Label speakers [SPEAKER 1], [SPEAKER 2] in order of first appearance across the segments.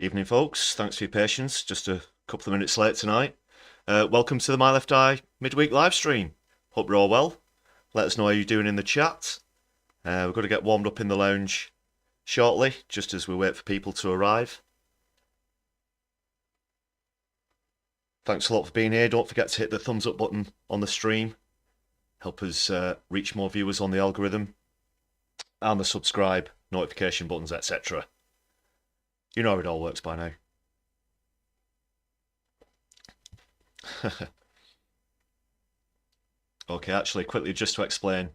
[SPEAKER 1] Evening, folks. Thanks for your patience. Just a couple of minutes late tonight. Welcome to the My Left Eye midweek live stream. Hope you're all well. Let us know how you're doing in the chat. We're going to get warmed up in the lounge shortly, just as we wait for people to arrive. Thanks a lot for being here. Don't forget to hit the thumbs up button on the stream. Help us reach more viewers on the algorithm. And the subscribe, notification buttons, etc. You know how it all works by now. Okay, actually, quickly, just to explain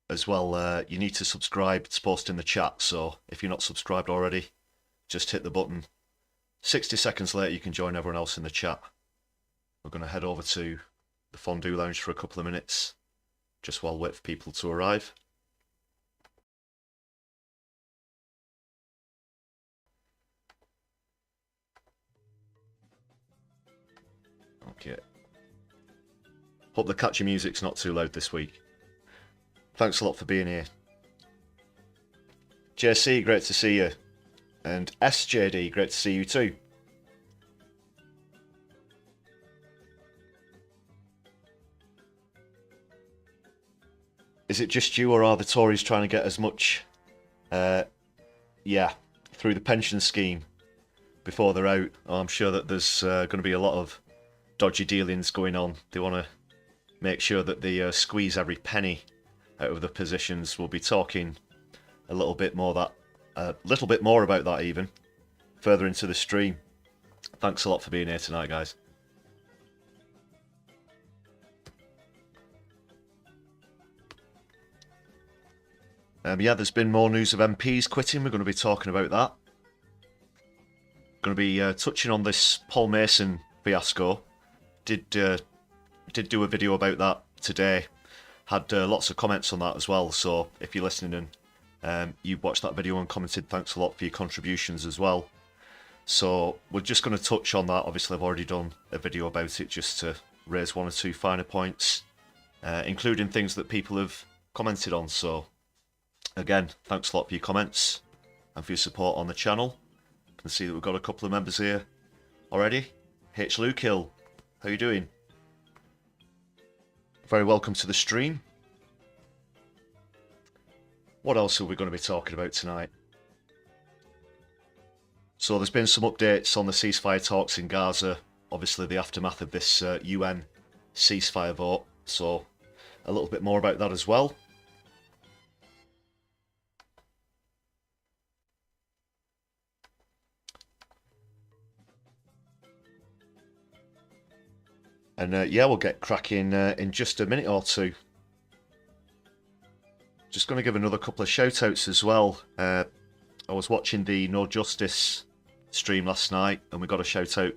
[SPEAKER 1] as well, you need to subscribe. It's posted in the chat, so if you're not subscribed already, just hit the button. 60 seconds later, you can join everyone else in the chat. We're going to head over to the Fondu lounge for a couple of minutes, just while we wait for people to arrive. Okay. Hope the catchy music's not too loud this week. Thanks a lot for being here. JC, great to see you. And SJD, great to see you too. Is it just you, or are the Tories trying to get as much, through the pension scheme before they're out? Oh, I'm sure that there's going to be a lot of dodgy dealings going on. They want to make sure that they squeeze every penny out of the positions. We'll be talking a little bit more about that even further into the stream. Thanks a lot for being here tonight, guys. There's been more news of MPs quitting. We're going to be talking about that. Going to be touching on this Paul Mason fiasco. Did do a video about that today. Had lots of comments on that as well. So if you're listening and you've watched that video and commented, thanks a lot for your contributions as well. So we're just going to touch on that. Obviously, I've already done a video about it just to raise one or two finer points, including things that people have commented on. So again, thanks a lot for your comments and for your support on the channel. You can see that we've got a couple of members here already. H. Lukill, how you doing? Very welcome to the stream. What else are we going to be talking about tonight? So there's been some updates on the ceasefire talks in Gaza. Obviously the aftermath of this UN ceasefire vote. So a little bit more about that as well. And we'll get cracking in just a minute or two. Just going to give another couple of shout-outs as well. I was watching the No Justice stream last night, and we got a shout-out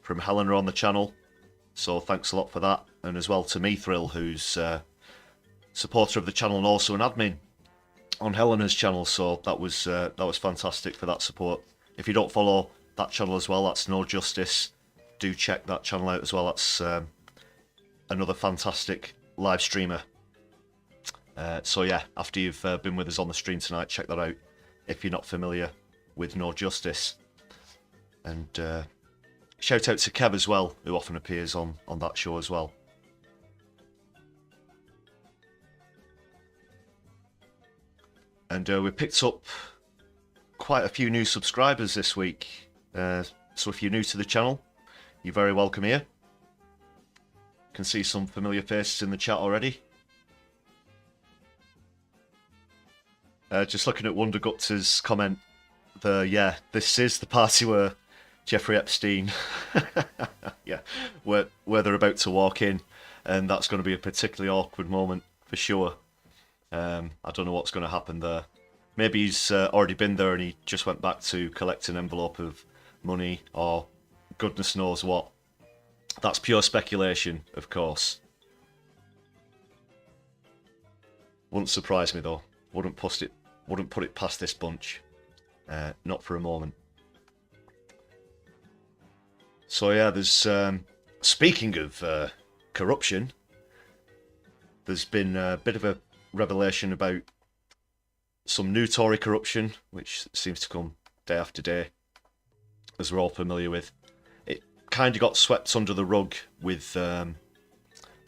[SPEAKER 1] from Helena on the channel. So thanks a lot for that. And as well to Mithril, who's a supporter of the channel and also an admin on Helena's channel. So that was fantastic for that support. If you don't follow that channel as well, that's No Justice. Do check that channel out as well. That's another fantastic live streamer. So yeah, after you've been with us on the stream tonight, check that out if you're not familiar with No Justice. And shout out to Kev as well, who often appears on that show as well. And we picked up quite a few new subscribers this week. So if you're new to the channel, you're very welcome here. Can see some familiar faces in the chat already. Just looking at Wonder Gupta's comment, this is the party where Jeffrey Epstein, where they're about to walk in, and that's going to be a particularly awkward moment for sure. I don't know what's going to happen there. Maybe he's already been there and he just went back to collect an envelope of money, or goodness knows what. That's pure speculation, of course. Wouldn't surprise me though. Wouldn't put it past this bunch. Not for a moment. So yeah, there's speaking of corruption, there's been a bit of a revelation about some new Tory corruption, which seems to come day after day, as we're all familiar with. It kind of got swept under the rug with the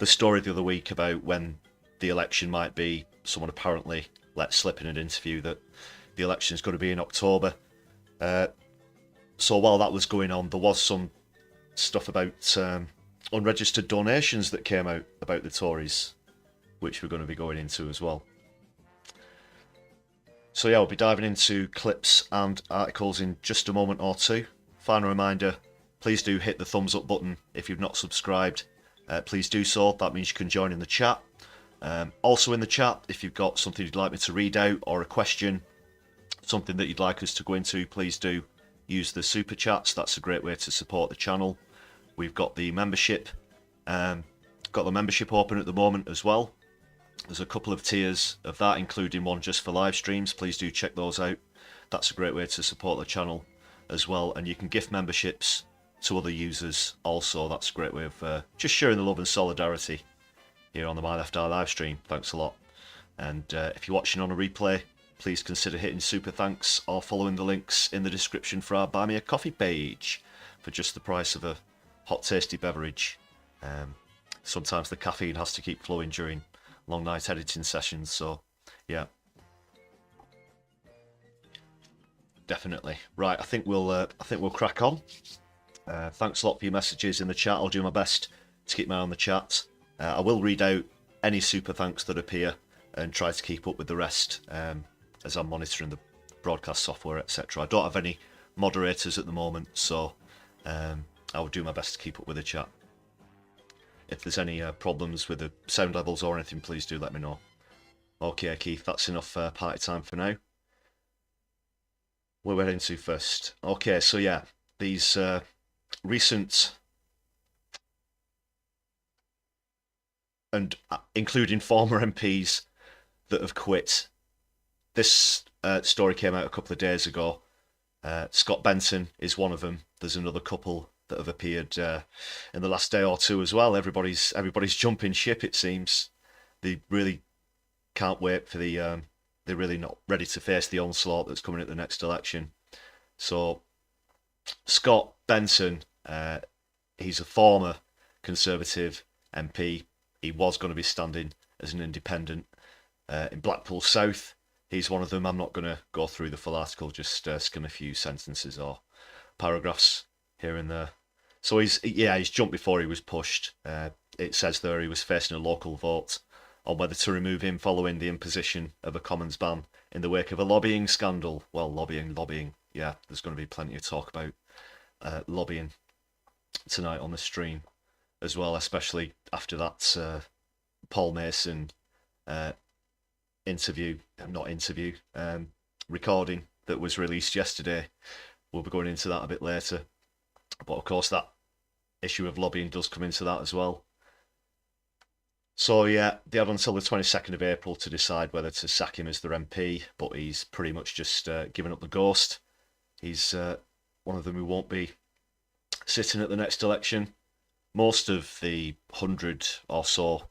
[SPEAKER 1] story the other week about when the election might be. Someone apparently let slip in an interview that the election is going to be in October. So while that was going on, there was some stuff about unregistered donations that came out about the Tories, which we're going to be going into as well. So yeah, we'll be diving into clips and articles in just a moment or two. Final reminder, please do hit the thumbs up button if you've not subscribed. Please do so, that means you can join in the chat. Also in the chat, if you've got something you'd like me to read out or a question, something that you'd like us to go into, please do use the super chats. That's a great way to support the channel. We've got the membership, open at the moment as well. There's a couple of tiers of that, including one just for live streams. Please do check those out. That's a great way to support the channel as well. And you can gift memberships to other users also. That's a great way of just sharing the love and solidarity here on the My Left Eye live stream. Thanks a lot. And if you're watching on a replay, please consider hitting super thanks or following the links in the description for our Buy Me a Coffee page for just the price of a hot tasty beverage. Sometimes the caffeine has to keep flowing during long night editing sessions, so yeah, definitely. Right, I think we'll crack on. Thanks a lot for your messages in the chat. I'll do my best to keep my eye on the chat. I will read out any super thanks that appear and try to keep up with the rest as I'm monitoring the broadcast software, etc. I don't have any moderators at the moment, so I will do my best to keep up with the chat. If there's any problems with the sound levels or anything, please do let me know. Okay, Keith, that's enough party time for now. Where we're into first. Okay, so yeah, these recent and including former MPs that have quit. This story came out a couple of days ago. Scott Benson is one of them. There's another couple that have appeared in the last day or two as well. Everybody's jumping ship, it seems. They really can't wait for the they're really not ready to face the onslaught that's coming at the next election. So Scott Benson, he's a former Conservative MP. He was going to be standing as an independent in Blackpool South. He's one of them. I'm not going to go through the full article, just skim a few sentences or paragraphs here and there. So he's jumped before he was pushed. It says there he was facing a local vote on whether to remove him following the imposition of a Commons ban in the wake of a lobbying scandal. Well, lobbying. Yeah, there's going to be plenty of talk about lobbying tonight on the stream as well, especially after that Paul Mason recording that was released yesterday. We'll be going into that a bit later. But of course that issue of lobbying does come into that as well. So yeah, they had until the 22nd of April to decide whether to sack him as their MP, but he's pretty much just given up the ghost. He's one of them who won't be sitting at the next election. Most of the 100 or so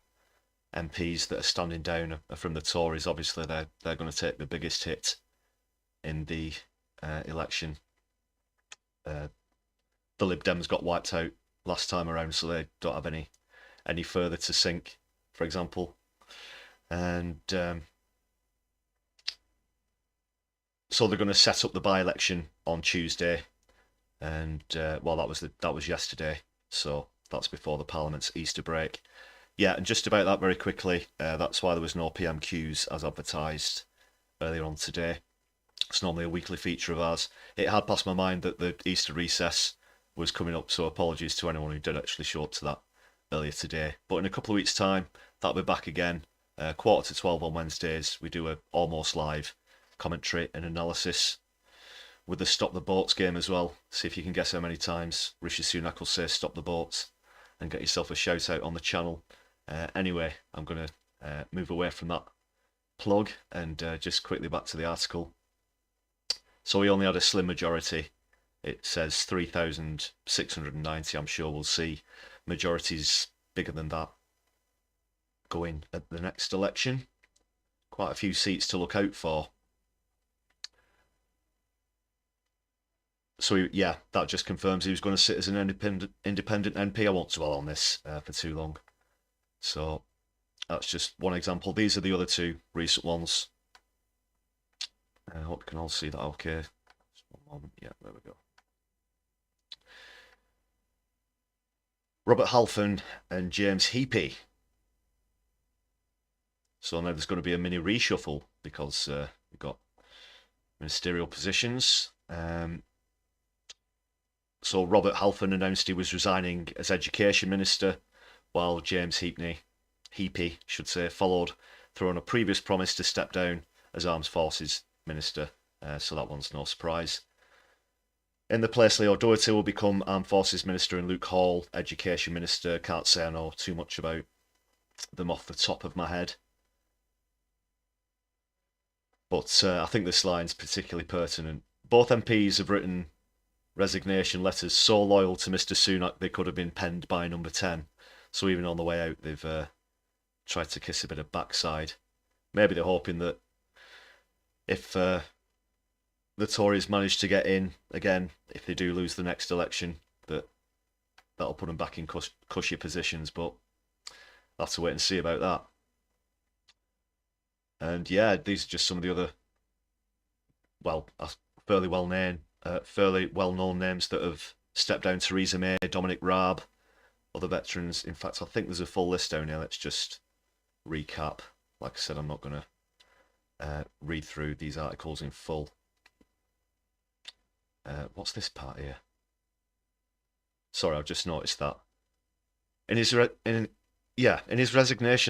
[SPEAKER 1] MPs that are standing down are from the Tories. Obviously, they're going to take the biggest hit in the election. The Lib Dems got wiped out last time around, so they don't have any further to sink, for example. And so they're going to set up the by-election on Tuesday, and well, that was yesterday, so that's before the Parliament's Easter break. Yeah, and just about that very quickly, that's why there was no PMQs as advertised earlier on today. It's normally a weekly feature of ours. It had passed my mind that the Easter recess was coming up, so apologies to anyone who did actually show up to that earlier today. But in a couple of weeks' time, that'll be back again. 11:45 on Wednesdays, we do a almost live commentary and analysis with the Stop the Boats game as well. See if you can guess how many times Rishi Sunak will say stop the boats and get yourself a shout out on the channel. Anyway, I'm going to move away from that plug and just quickly back to the article. So we only had a slim majority. It says 3,690. I'm sure we'll see majorities bigger than that going at the next election. Quite a few seats to look out for So yeah, that just confirms he was going to sit as an independent MP. I won't dwell on this for too long. So that's just one example. These are the other two recent ones. I hope you can all see that okay. Just one moment. Yeah, there we go. Robert Halfon and James Heapy. So now there's going to be a mini reshuffle because we've got ministerial positions. So Robert Halfon announced he was resigning as Education Minister, while James Heapy should say, followed through on a previous promise to step down as Armed Forces Minister. So that one's no surprise. In the place, Leo Doherty will become Armed Forces Minister and Luke Hall, Education Minister. Can't say I know too much about them off the top of my head. But I think this line's particularly pertinent. Both MPs have written resignation letters so loyal to Mr. Sunak they could have been penned by number 10. So even on the way out, they've tried to kiss a bit of backside. Maybe they're hoping that if the Tories manage to get in again, if they do lose the next election, that'll put them back in cushy positions. But I'll have to wait and see about that. And yeah, these are just some of the other, well, fairly well-known names that have stepped down. Theresa May, Dominic Raab, other veterans. In fact, I think there's a full list down here. Let's just recap. Like I said, I'm not going to read through these articles in full. What's this part here? Sorry, I've just noticed that. In his resignation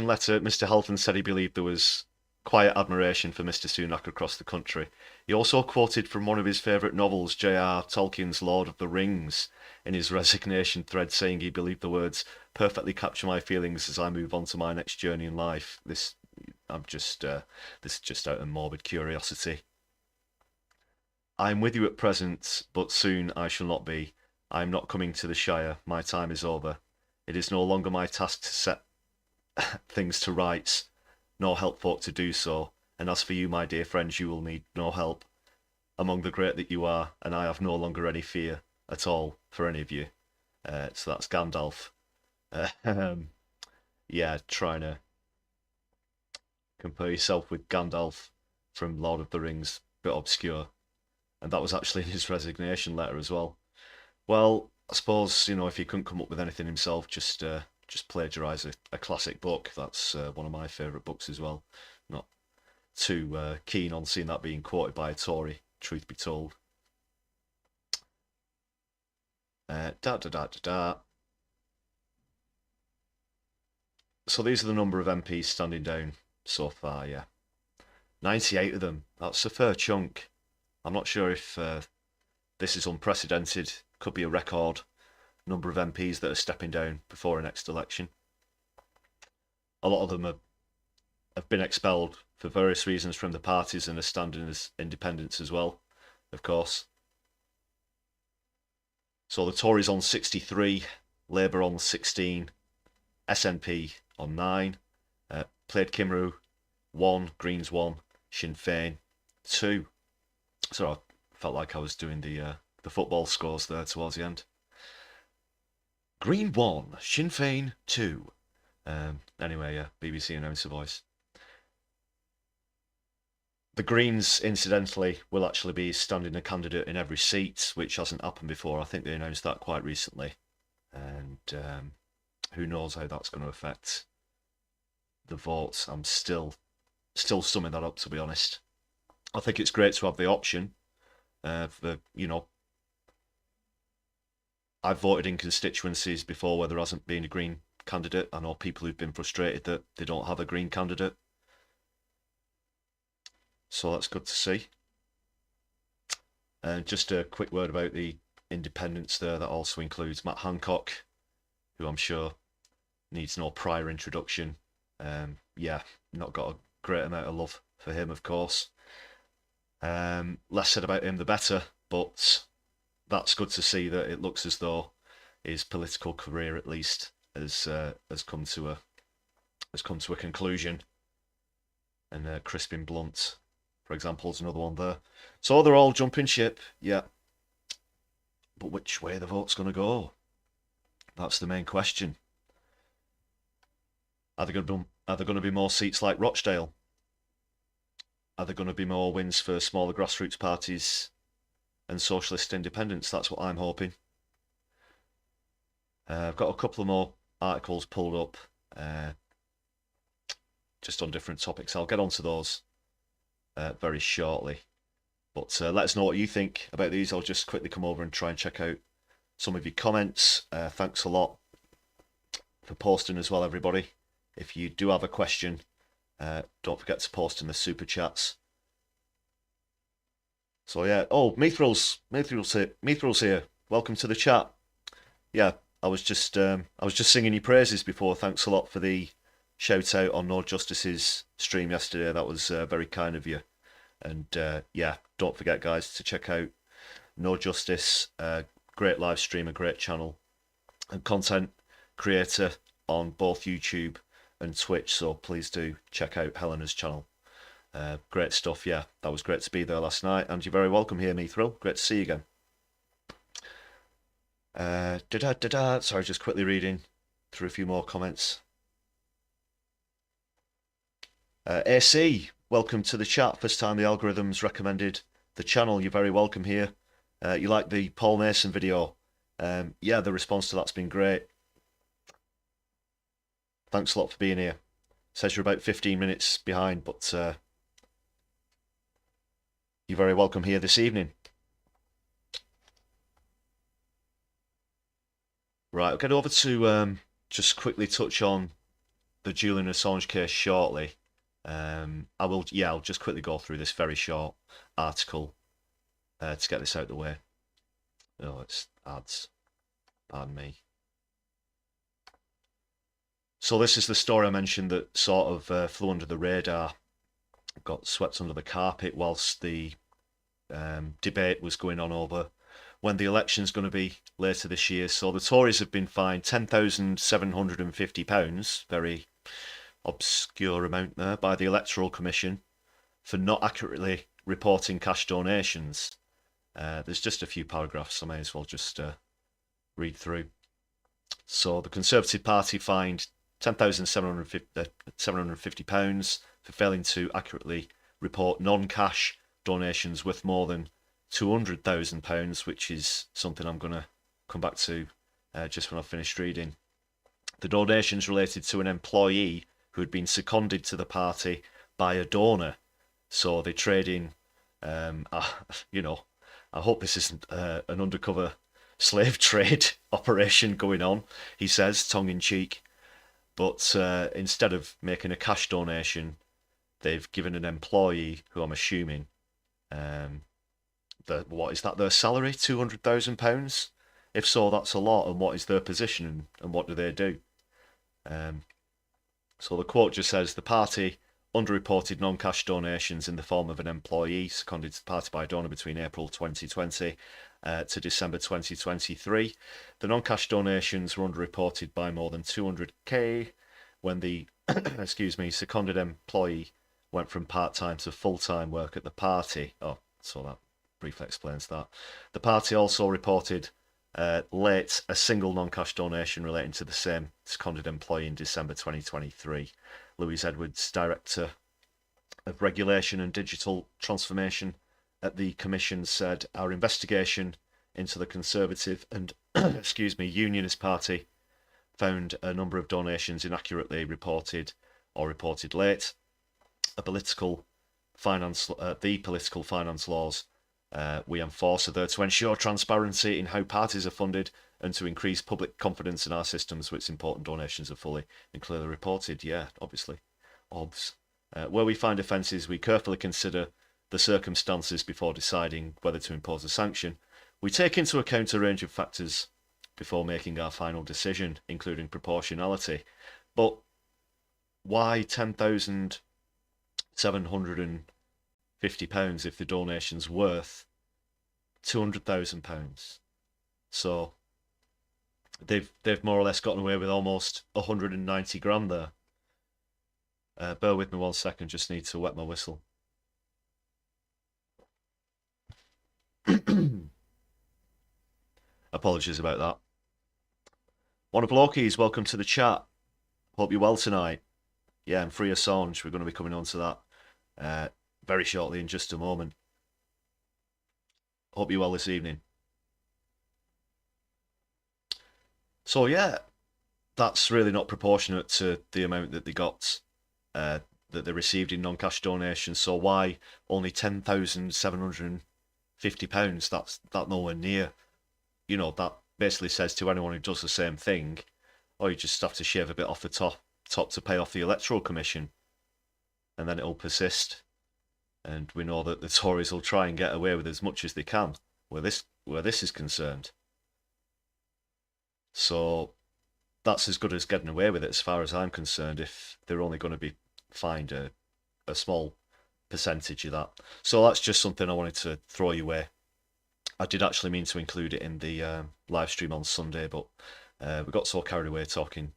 [SPEAKER 1] letter, Mr. Halfon said he believed there was quiet admiration for Mr. Sunak across the country. He also quoted from one of his favourite novels, J.R. Tolkien's Lord of the Rings, in his resignation thread, saying he believed the words perfectly capture my feelings as I move on to my next journey in life. This is just out of morbid curiosity. I'm with you at present, but soon I shall not be. I am not coming to the Shire. My time is over. It is no longer my task to set things to rights, nor help folk to do so. And as for you, my dear friends, you will need no help. Among the great that you are, and I have no longer any fear at all for any of you. So that's Gandalf. Yeah, trying to compare yourself with Gandalf from Lord of the Rings, bit obscure. And that was actually in his resignation letter as well. Well, I suppose, if he couldn't come up with anything himself, just plagiarise a classic book. That's one of my favourite books as well. Not too keen on seeing that being quoted by a Tory, truth be told. So these are the number of MPs standing down so far, yeah. 98 of them. That's a fair chunk. I'm not sure if this is unprecedented. Could be a record number of MPs that are stepping down before a next election. A lot of them have been expelled for various reasons from the parties and are standing as independents as well, of course. So the Tories on 63, Labour on 16, SNP on 9, Plaid Cymru 1, Greens 1, Sinn Féin 2. So I felt like I was doing the football scores there towards the end. Green 1, Sinn Féin 2. Anyway, yeah, BBC announcer voice. The Greens, incidentally, will actually be standing a candidate in every seat, which hasn't happened before. I think they announced that quite recently. And who knows how that's going to affect the votes. I'm still summing that up, to be honest. I think it's great to have the option. I've voted in constituencies before where there hasn't been a Green candidate. I know people who've been frustrated that they don't have a Green candidate. So that's good to see. And just a quick word about the independents there. That also includes Matt Hancock, who I'm sure needs no prior introduction. Yeah, not got a great amount of love for him, of course. Less said about him, the better. But that's good to see that it looks as though his political career, at least, has come to a conclusion. And Crispin Blunt, for example, is another one there. So they're all jumping ship, yeah. But which way the vote's going to go? That's the main question. Are there going to be more seats like Rochdale? Are there going to be more wins for smaller grassroots parties and socialist independents? That's what I'm hoping. I've got a couple of more articles pulled up just on different topics. I'll get onto those very shortly. But let us know what you think about these. I'll just quickly come over and try and check out some of your comments. Thanks a lot for posting as well, everybody. If you do have a question, don't forget to post in the super chats. So yeah, oh, Mithril's here. Welcome to the chat. Yeah, I was just singing your praises before. Thanks a lot for the shout out on No Justice's stream yesterday. That was very kind of you. And yeah, don't forget, guys, to check out No Justice. Great live stream, a great channel, and content creator on both YouTube and Twitch. So please do check out Helena's channel. Great stuff. Yeah, that was great to be there last night, and you're very welcome here, Mithril. Great to see you again. Sorry, just quickly reading through a few more comments. AC, welcome to the chat. First time the algorithms recommended the channel. You're very welcome here. You like the Paul Mason video? Yeah, the response to that's been great. Thanks a lot for being here. Says you're about 15 minutes behind, but you're very welcome here this evening. Right, I'll get over to just quickly touch on the Julian Assange case shortly. I'll just quickly go through this very short article to get this out of the way. Oh, it's ads. Pardon me. So this is the story I mentioned that sort of flew under the radar, got swept under the carpet whilst the debate was going on over when the election's going to be later this year. So the Tories have been fined £10,750, very obscure amount there, by the Electoral Commission for not accurately reporting cash donations. There's just a few paragraphs, I may as well just read through. So the Conservative Party fined £10,750 for failing to accurately report non-cash donations worth more than £200,000, which is something I'm going to come back to just when I've finished reading. The donations related to an employee who had been seconded to the party by a donor. So they trade in, you know, I hope this isn't an undercover slave trade operation going on, he says, tongue-in-cheek. But instead of making a cash donation, they've given an employee, who I'm assuming, what is that, their salary, £200,000? If so, that's a lot. And what is their position, and what do they do? So the quote just says, the party underreported non-cash donations in the form of an employee seconded to the party by a donor between April 2020 to December 2023. The non-cash donations were underreported by more than 200k when the seconded employee went from part-time to full-time work at the party. Oh, so that briefly explains that. The party also reported late a single non-cash donation relating to the same seconded employee in December 2023. Louise Edwards, Director of Regulation and Digital Transformation at the Commission, said, our investigation into the Conservative and Unionist Party found a number of donations inaccurately reported or reported late. The political finance laws we enforce are there to ensure transparency in how parties are funded and to increase public confidence in our systems, which important donations are fully and clearly reported. Yeah, obviously. Obs. Where we find offences, we carefully consider the circumstances before deciding whether to impose a sanction. We take into account a range of factors before making our final decision, including proportionality. But why £10,750 if the donation's worth £200,000? So they've more or less gotten away with almost 190 grand there. Bear with me 1 second, just need to wet my whistle. Apologies about that. Wanna Blokies, welcome to the chat. Hope you're well tonight. Yeah, and free Assange. We're going to be coming on to that very shortly in just a moment. Hope you're well this evening. So yeah, that's really not proportionate to the amount that they got, that they received in non-cash donations. So why only £10,750? That's nowhere near. You know, that basically says to anyone who does the same thing, oh, you just have to shave a bit off the top to pay off the Electoral Commission, and then it'll persist. And we know that the Tories will try and get away with as much as they can where this is concerned. So that's as good as getting away with it as far as I'm concerned, if they're only going to be fined a small percentage of that. So that's just something I wanted to throw your way. I did actually mean to include it in the live stream on Sunday, but we got so carried away talking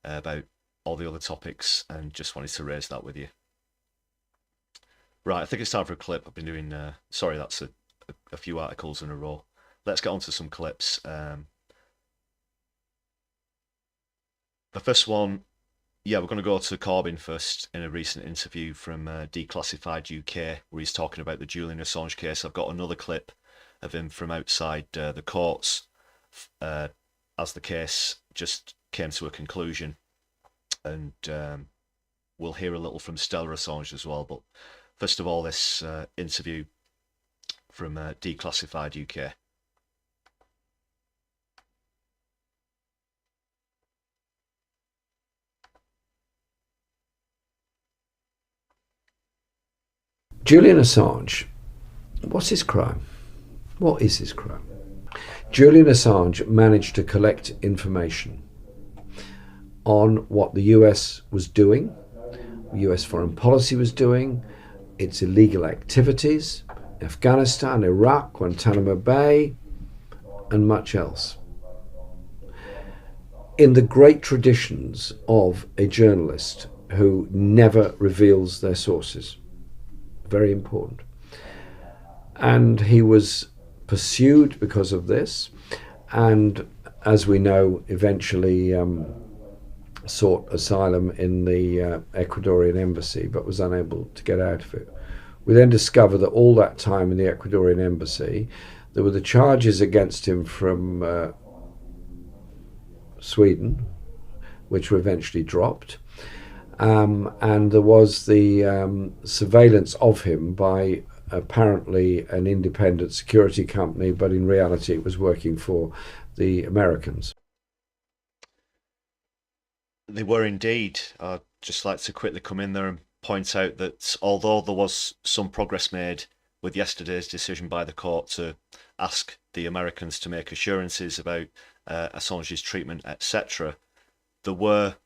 [SPEAKER 1] about all the other topics and just wanted to raise that with you. Right, I think it's time for a clip. I've been doing, sorry, that's a few articles in a row. Let's get on to some clips. The first one, yeah, we're going to go to Corbyn first in a recent interview from Declassified UK, where he's talking about the Julian Assange case. I've got another clip of him from outside the courts as the case just came to a conclusion. And we'll hear a little from Stella Assange as well. But first of all, this interview from Declassified UK.
[SPEAKER 2] Julian Assange, what's his crime? What is his crime? Julian Assange managed to collect information on what the US was doing, US foreign policy was doing, its illegal activities, Afghanistan, Iraq, Guantanamo Bay, and much else. In the great traditions of a journalist who never reveals their sources. Very important. And he was pursued because of this, and as we know, eventually sought asylum in the Ecuadorian embassy, but was unable to get out of it. We then discover that all that time in the Ecuadorian embassy, there were the charges against him from Sweden, which were eventually dropped. And there was the surveillance of him by apparently an independent security company, but in reality it was working for the Americans.
[SPEAKER 1] They were indeed. I'd just like to quickly come in there and point out that although there was some progress made with yesterday's decision by the court to ask the Americans to make assurances about Assange's treatment, etc., there were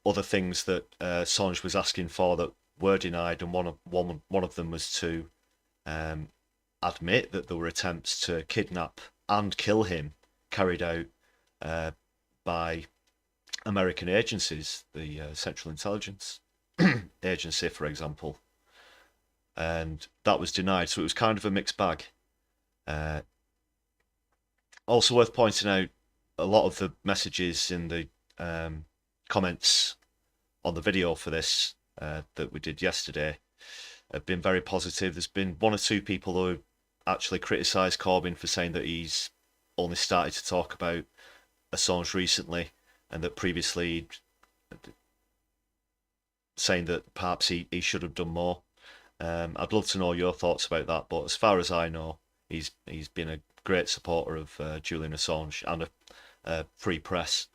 [SPEAKER 1] other things that Assange was asking for that were denied, and one of them was to admit that there were attempts to kidnap and kill him carried out by American agencies, the Central Intelligence Agency, for example, and that was denied. So it was kind of a mixed bag. Also worth pointing out, a lot of the messages in the comments on the video for this that we did yesterday have been very positive. There's been one or two people who actually criticised Corbyn for saying that he's only started to talk about Assange recently, and that previously saying that perhaps he should have done more. I'd love to know your thoughts about that, but as far as I know, he's been a great supporter of Julian Assange and a free press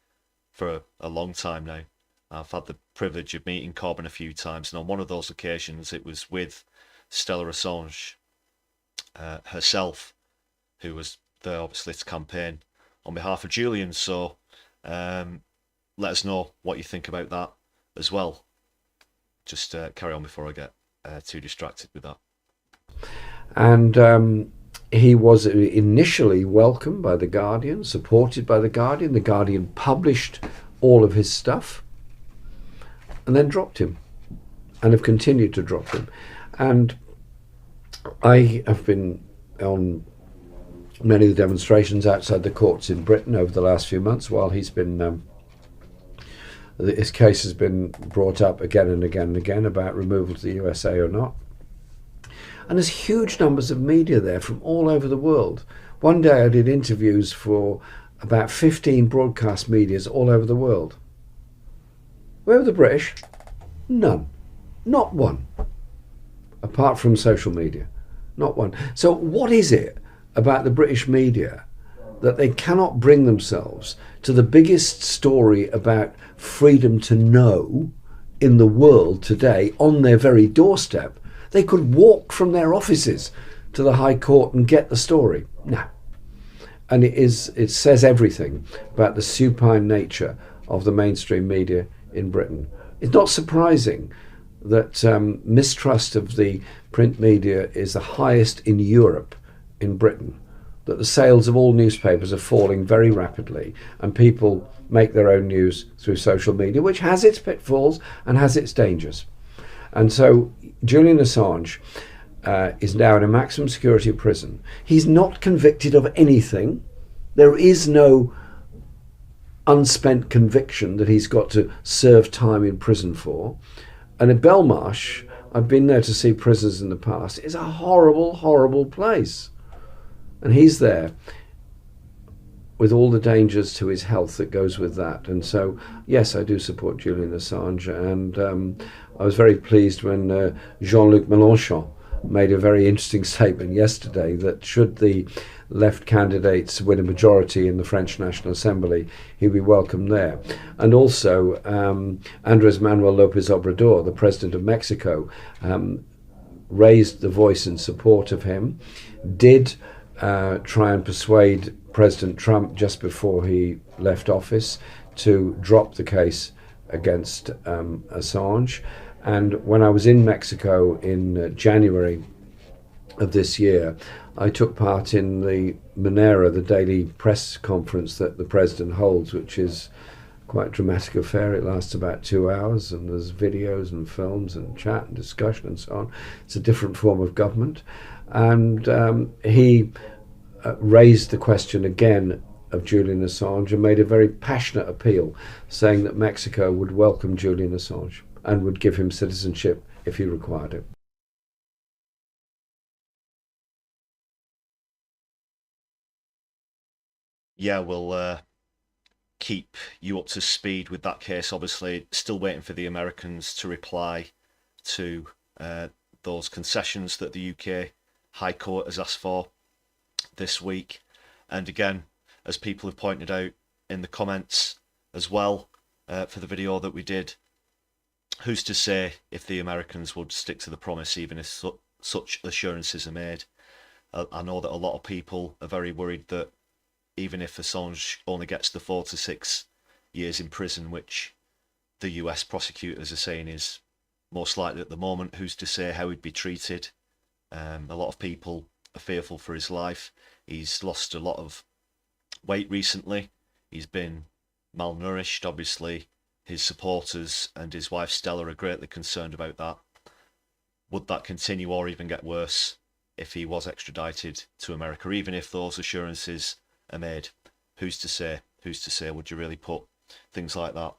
[SPEAKER 1] for a long time now. I've had the privilege of meeting Corbyn a few times, and on one of those occasions it was with Stella Assange herself, who was there obviously to campaign on behalf of Julian. So let us know what you think about that as well. Just carry on before I get too distracted with that.
[SPEAKER 2] And he was initially welcomed by The Guardian, supported by The Guardian. The Guardian published all of his stuff and then dropped him, and have continued to drop him. And I have been on many of the demonstrations outside the courts in Britain over the last few months, while he's been his case has been brought up again and again and again about removal to the USA or not. And there's huge numbers of media there from all over the world. One day I did interviews for about 15 broadcast medias all over the world. Where were the British? None. Not one. Apart from social media. Not one. So what is it about the British media that they cannot bring themselves to the biggest story about freedom to know in the world today on their very doorstep? They could walk from their offices to the High Court and get the story. No. And it says everything about the supine nature of the mainstream media in Britain. It's not surprising that mistrust of the print media is the highest in Europe in Britain, that the sales of all newspapers are falling very rapidly, and people make their own news through social media, which has its pitfalls and has its dangers. And so Julian Assange is now in a maximum security prison. He's not convicted of anything. There is no unspent conviction that he's got to serve time in prison for. And in Belmarsh, I've been there to see prisons in the past, it's a horrible, horrible place. And he's there with all the dangers to his health that goes with that. And so, yes, I do support Julian Assange. And I was very pleased when Jean-Luc Mélenchon made a very interesting statement yesterday that should the left candidates win a majority in the French National Assembly, he'd be welcome there. And also Andrés Manuel López Obrador, the president of Mexico, raised the voice in support of him, did try and persuade President Trump just before he left office to drop the case against Assange. And when I was in Mexico in January of this year, I took part in the Monera, the daily press conference that the president holds, which is quite a dramatic affair. It lasts about 2 hours, and there's videos and films and chat and discussion and so on. It's a different form of government. And he raised the question again of Julian Assange and made a very passionate appeal, saying that Mexico would welcome Julian Assange and would give him citizenship if he required it.
[SPEAKER 1] Yeah, we'll keep you up to speed with that case. Obviously, still waiting for the Americans to reply to those concessions that the UK High Court has asked for this week. And again, as people have pointed out in the comments as well for the video that we did, who's to say if the Americans would stick to the promise even if such assurances are made? I know that a lot of people are very worried that even if Assange only gets the 4 to 6 years in prison, which the US prosecutors are saying is most likely at the moment, who's to say how he'd be treated? A lot of people are fearful for his life. He's lost a lot of weight recently. He's been malnourished. Obviously, his supporters and his wife Stella are greatly concerned about that. Would that continue or even get worse if he was extradited to America, even if those assurances are made? Who's to say? Who's to say? Would you really put things like that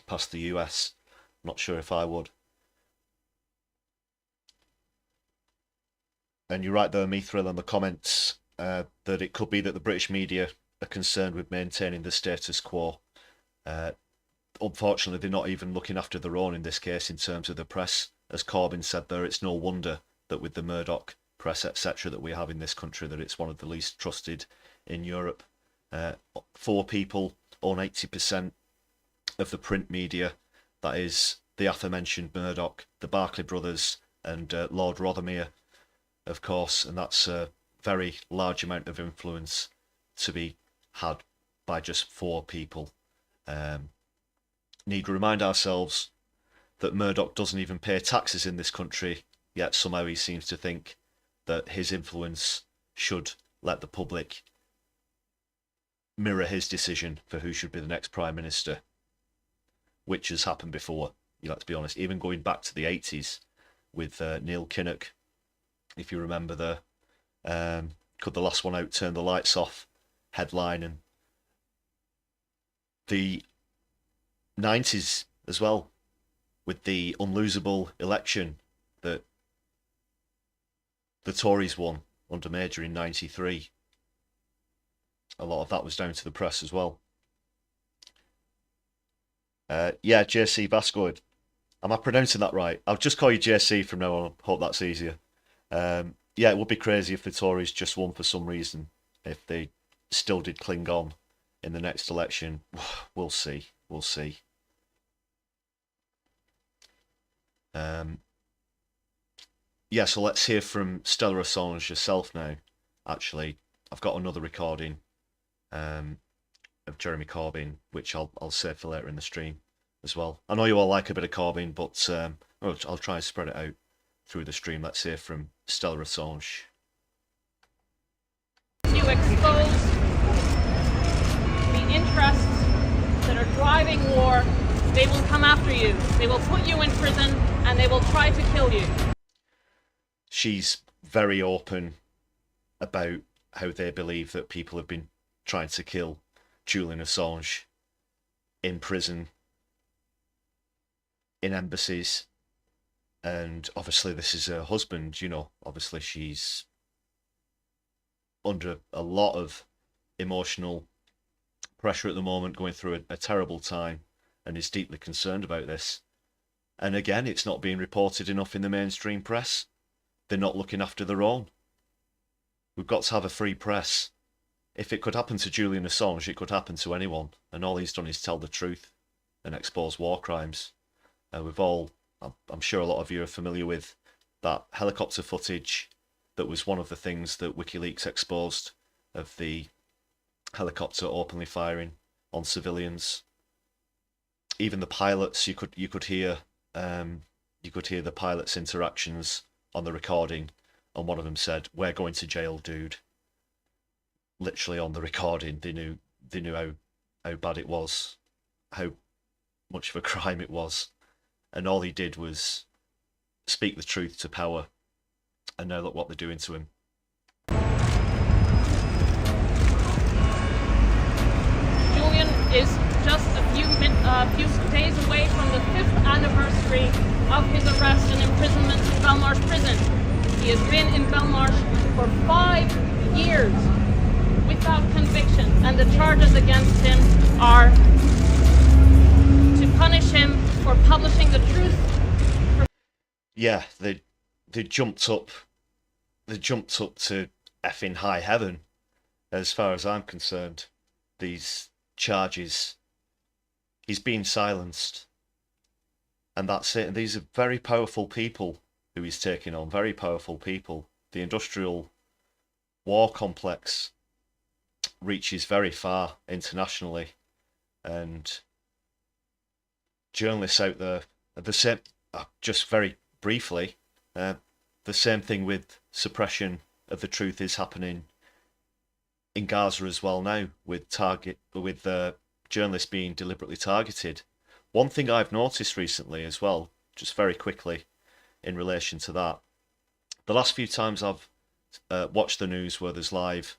[SPEAKER 1] past the US? Not sure if I would. And you're right there, Mithril, in the comments that it could be that the British media are concerned with maintaining the status quo. Unfortunately, they're not even looking after their own in this case in terms of the press. As Corbyn said there, it's no wonder that with the Murdoch press, etc., that we have in this country, that it's one of the least trusted in Europe. 4 people own 80% of the print media. That is the aforementioned Murdoch, the Barclay brothers, and Lord Rothermere, of course, and that's a very large amount of influence to be had by just 4 people. Need to remind ourselves that Murdoch doesn't even pay taxes in this country, yet somehow he seems to think that his influence should let the public mirror his decision for who should be the next Prime Minister, which has happened before, let's be honest, even going back to the 80s with Neil Kinnock, if you remember could the last one out turn the lights off headline. And the 90s as well, with the unlosable election that the Tories won under Major in 93. A lot of that was down to the press as well. Yeah, JC Vascoid. Am I pronouncing that right? I'll just call you JC from now on. Hope that's easier. Yeah, it would be crazy if the Tories just won for some reason. If they still did cling on in the next election. We'll see. We'll see. Yeah, so let's hear from Stella Assange herself now. Actually, I've got another recording of Jeremy Corbyn, which I'll save for later in the stream as well. I know you all like a bit of Corbyn, but I'll try and spread it out through the stream. Let's hear from Stella Assange.
[SPEAKER 3] You expose the interests that are driving war. They will come after you. They will put you in prison and they will try to kill you.
[SPEAKER 1] She's very open about how they believe that people have been trying to kill Julian Assange in prison, in embassies, and obviously this is her husband, you know, obviously she's under a lot of emotional pressure at the moment, going through a terrible time, and is deeply concerned about this. And again, it's not being reported enough in the mainstream press. They're not looking after their own. We've got to have a free press. If it could happen to Julian Assange, it could happen to anyone. And all he's done is tell the truth and expose war crimes. We've all, I'm sure a lot of you are familiar with that helicopter footage that was one of the things that WikiLeaks exposed of the helicopter openly firing on civilians. Even the pilots, you could hear the pilots' interactions on the recording, and one of them said, "We're going to jail, dude." Literally on the recording, they knew how bad it was, how much of a crime it was, and all he did was speak the truth to power. And now look what they're doing to him.
[SPEAKER 3] Julian is just a few days away from the 5th anniversary of his arrest and imprisonment in Belmarsh prison. He has been in Belmarsh for 5 years without conviction, and the charges against him are to punish him for publishing the truth.
[SPEAKER 1] Yeah, they jumped up to effing high heaven, as far as I'm concerned. These charges, he's been silenced, and that's it. And these are very powerful people who he's taking on, very powerful people. The industrial war complex reaches very far internationally, and journalists out there are the same. Just very briefly, the same thing with suppression of the truth is happening in Gaza as well now, with journalists being deliberately targeted. One thing I've noticed recently as well, just very quickly in relation to that, the last few times I've watched the news where there's live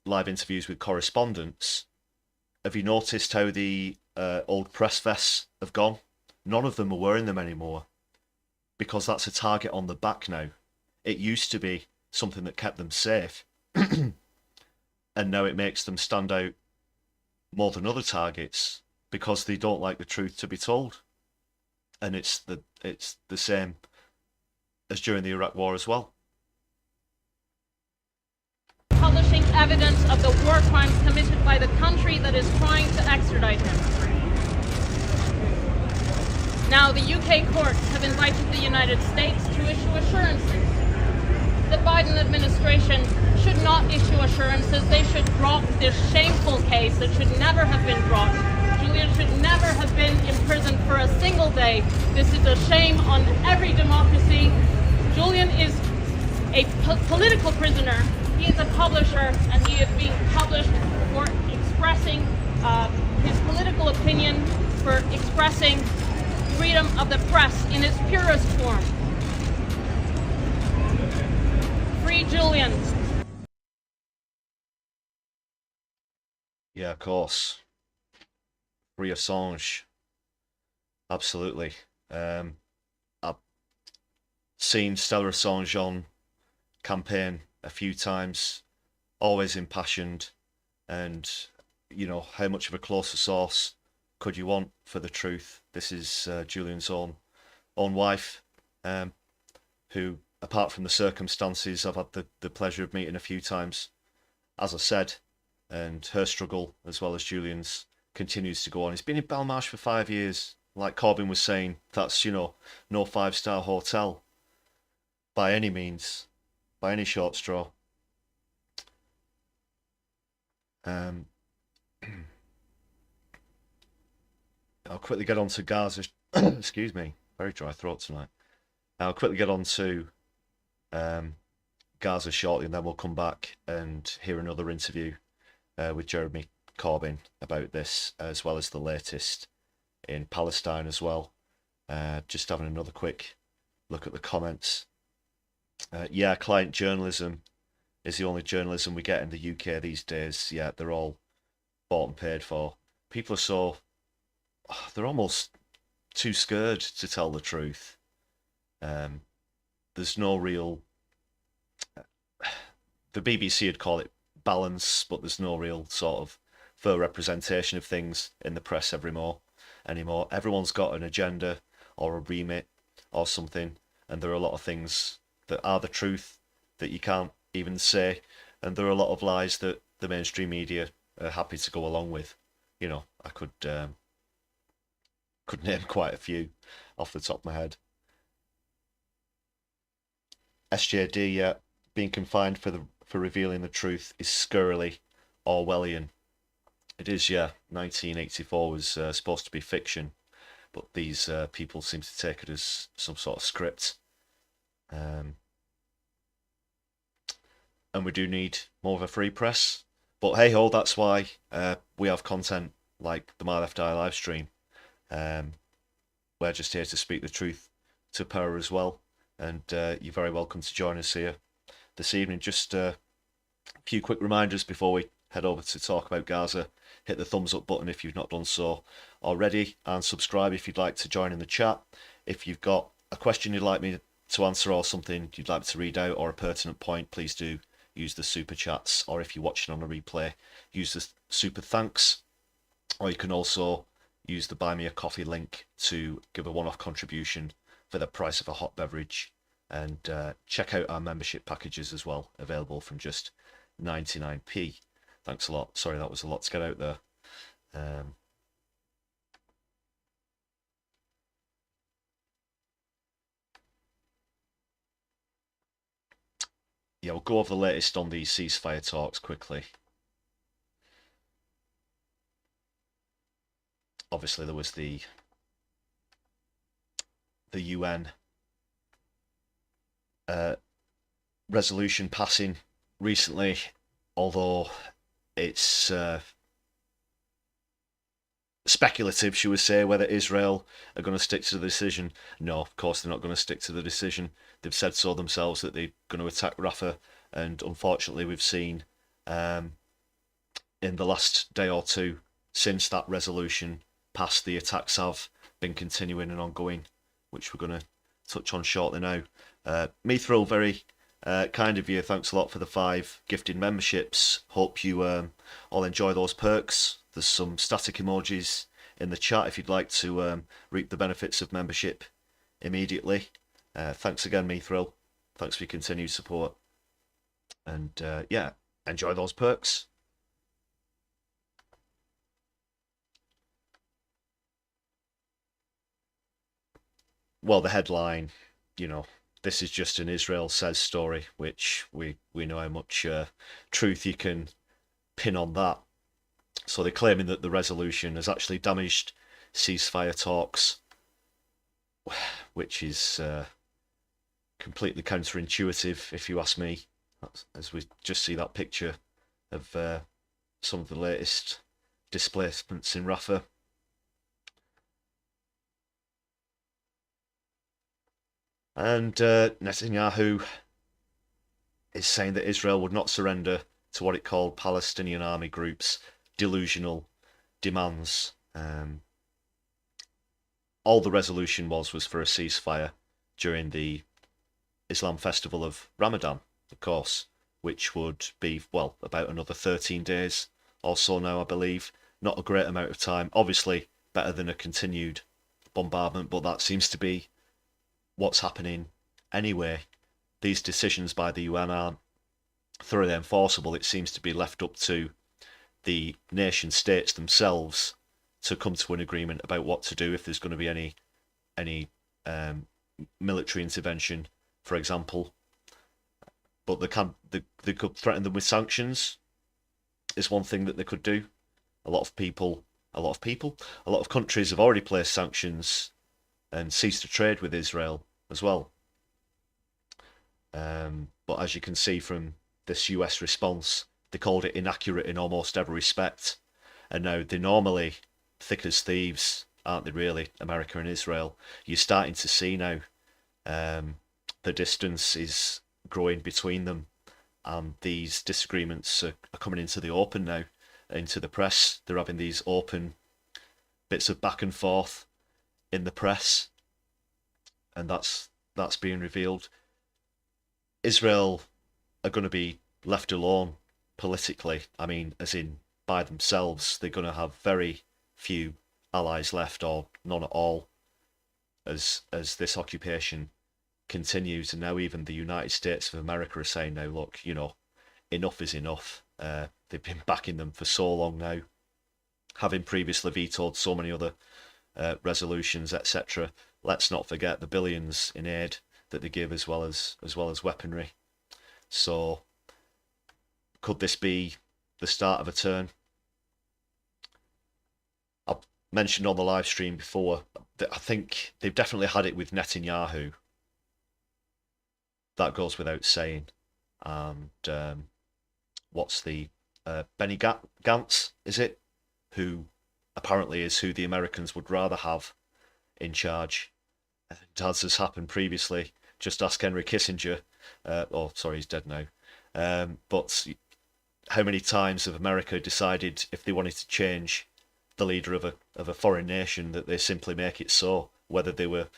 [SPEAKER 1] interviews with correspondents, have you noticed how the old press vests have gone? None of them are wearing them anymore, because that's a target on the back now. It used to be something that kept them safe, and now it makes them stand out more than other targets because they don't like the truth to be told. And it's the same as during the Iraq War as well.
[SPEAKER 3] Publishing evidence of the war crimes committed by the country that is trying to extradite him. Now, the UK courts have invited the United States to issue assurances. The Biden administration should not issue assurances. They should drop this shameful case that should never have been dropped. Julian should never have been imprisoned for a single day. This is a shame on every democracy. Julian is a political prisoner. He is a publisher, and he is being published for expressing his political opinion, for expressing freedom of the press in its purest form. Free Free Julian.
[SPEAKER 1] Yeah, of course. Free Assange. Absolutely. I've seen Stella Assange on campaign a few times, always impassioned, and you know, how much of a closer source could you want for the truth? This is Julian's own wife, who, apart from the circumstances, I've had the pleasure of meeting a few times, as I said, and her struggle, as well as Julian's, continues to go on. He's been in Belmarsh for 5 years. Like Corbyn was saying, that's, you know, no five-star hotel by any means, by any short straw. I'll quickly get on to Gaza. Excuse me, very dry throat tonight. I'll quickly get on to Gaza shortly, and then we'll come back and hear another interview with Jeremy Corbyn about this, as well as the latest in Palestine as well. Just having another quick look at the comments. Yeah, client journalism is the only journalism we get in the UK these days. Yeah, they're all bought and paid for. People are so... they're almost too scared to tell the truth. There's no real... the BBC would call it balance, but there's no real sort of fair representation of things in the press anymore. Everyone's got an agenda or a remit or something, and there are a lot of things that are the truth that you can't even say, and there are a lot of lies that the mainstream media are happy to go along with. You know, I could name quite a few off the top of my head. SJD, yeah, being confined for revealing the truth is scurrily Orwellian. It is, yeah. 1984 was supposed to be fiction, but these people seem to take it as some sort of script. And we do need more of a free press. But hey ho, that's why we have content like the My Left Eye live stream. We're just here to speak the truth to power as well. And you're very welcome to join us here this evening. Just a few quick reminders before we head over to talk about Gaza. Hit the thumbs up button if you've not done so already, and subscribe if you'd like to join in the chat. If you've got a question you'd like me to answer, or something you'd like to read out, or a pertinent point, please do use the super chats, or if you're watching on a replay, use the super thanks, or you can also use the Buy Me a Coffee link to give a one-off contribution for the price of a hot beverage. And check out our membership packages as well, available from just 99p. Thanks a lot. Sorry, that was a lot to get out there. Yeah, we'll go over the latest on the ceasefire talks quickly. Obviously, there was the UN resolution passing recently, although it's speculative, should we say, whether Israel are going to stick to the decision. No, of course they're not going to stick to the decision. They've said so themselves, that they're going to attack Rafah, and unfortunately we've seen in the last day or two since that resolution passed, the attacks have been continuing and ongoing, which we're going to touch on shortly now. Mithril, very kind of you. Thanks a lot for the 5 gifted memberships. Hope you all enjoy those perks. There's some static emojis in the chat if you'd like to reap the benefits of membership immediately. Thanks again, Mithril. Thanks for your continued support. And yeah, enjoy those perks. Well, the headline, you know, this is just an Israel says story, which we know how much truth you can pin on that. So they're claiming that the resolution has actually damaged ceasefire talks, which is completely counterintuitive, if you ask me, as we just see that picture of some of the latest displacements in Rafah. And Netanyahu is saying that Israel would not surrender to what it called Palestinian army groups' delusional demands. All the resolution was for a ceasefire during the Islam festival of Ramadan, of course, which would be, well, about another 13 days or so now, I believe. Not a great amount of time. Obviously, better than a continued bombardment, but that seems to be what's happening anyway. These decisions by the UN aren't thoroughly enforceable. It seems to be left up to the nation states themselves to come to an agreement about what to do if there's going to be any military intervention, for example. But they could threaten them with sanctions. Is one thing that they could do. A lot of countries have already placed sanctions and ceased to trade with Israel as well. But as you can see from this US response, they called it inaccurate in almost every respect. And now they're normally thick as thieves, aren't they really, America and Israel? You're starting to see now the distance is growing between them, and these disagreements are coming into the open now, into the press. They're having these open bits of back and forth in the press, and that's being revealed. Israel are going to be left alone politically. I mean, as in by themselves. They're going to have very few allies left, or none at all, as this occupation continues. And now even the United States of America are saying, now look, enough is enough. They've been backing them for so long now, having previously vetoed so many other resolutions, etc. Let's not forget the billions in aid that they give, as well as weaponry. So could this be the start of a turn? I mentioned on the live stream before that I think they've definitely had it with Netanyahu. That goes without saying. And what's the Benny Gantz, is it? Who apparently is who the Americans would rather have in charge. And as has happened previously, just ask Henry Kissinger. Sorry, he's dead now. But how many times have America decided, if they wanted to change the leader of a foreign nation, that they simply make it so, whether they were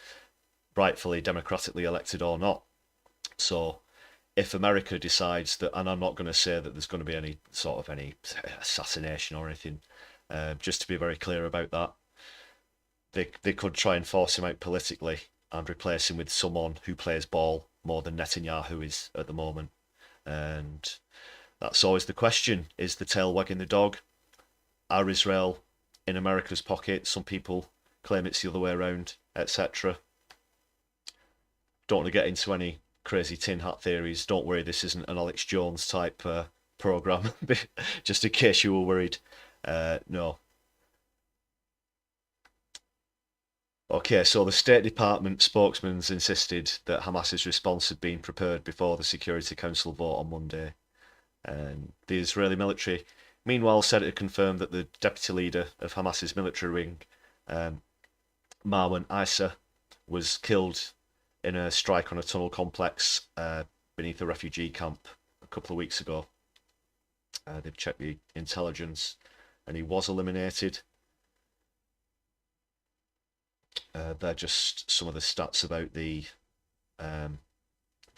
[SPEAKER 1] rightfully democratically elected or not? So if America decides that, and I'm not going to say that there's going to be any assassination or anything, just to be very clear about that, they could try and force him out politically and replace him with someone who plays ball more than Netanyahu is at the moment. And that's always the question: is the tail wagging the dog? Are Israel in America's pocket? Some people claim it's the other way around, etc. Don't want to get into any crazy tin hat theories. Don't worry, this isn't an Alex Jones type program. Just in case you were worried. No. Okay, so the State Department spokesman's insisted that Hamas's response had been prepared before the Security Council vote on Monday. And the Israeli military, meanwhile, said it had confirmed that the deputy leader of Hamas's military wing, Marwan Issa, was killed in a strike on a tunnel complex beneath a refugee camp a couple of weeks ago. They've checked the intelligence, and he was eliminated. They're just some of the stats about the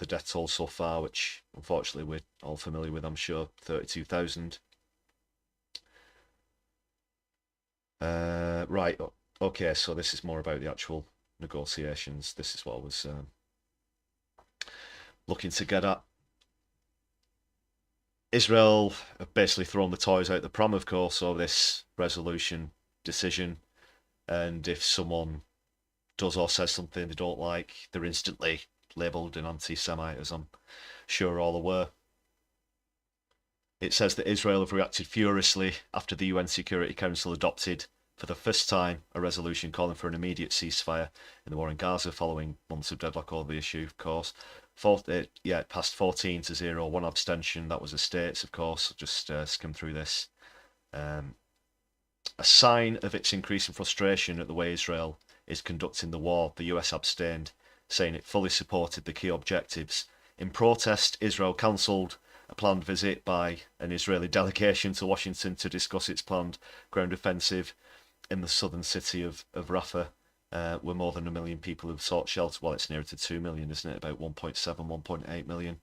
[SPEAKER 1] death toll so far, which unfortunately we're all familiar with, I'm sure. 32,000. Right, okay, so this is more about the actual negotiations. This is what I was looking to get at. Israel have basically thrown the toys out the pram, of course, over this resolution decision. And if someone does or says something they don't like, they're instantly labelled an anti-Semite, as I'm sure all aware. It says that Israel have reacted furiously after the UN Security Council adopted, for the first time, a resolution calling for an immediate ceasefire in the war in Gaza, following months of deadlock over the issue, of course. It passed 14-0, one abstention. That was the States, of course. I'll just skim through this. A sign of its increasing frustration at the way Israel is conducting the war, the US abstained, saying it fully supported the key objectives In protest, Israel cancelled a planned visit by an Israeli delegation to Washington to discuss its planned ground offensive in the southern city of Rafah, where more than 1 million people have sought shelter. Well, it's nearer to 2 million, isn't it? About 1.7, 1.8 million.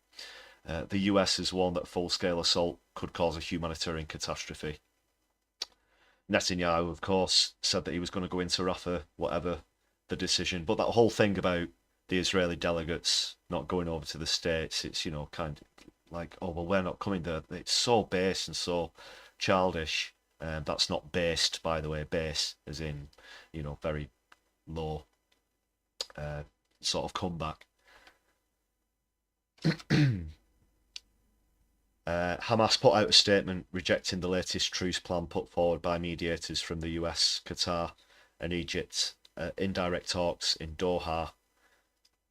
[SPEAKER 1] The US has warned that full-scale assault could cause a humanitarian catastrophe. Netanyahu, of course, said that he was going to go into Rafah, whatever the decision. But that whole thing about the Israeli delegates not going over to the States, it's, you know, kind of like, oh, well, we're not coming there. It's so base and so childish. That's not based, by the way, base as in, you know, very low sort of comeback. Hamas put out a statement rejecting the latest truce plan put forward by mediators from the US, Qatar and Egypt in direct talks in Doha.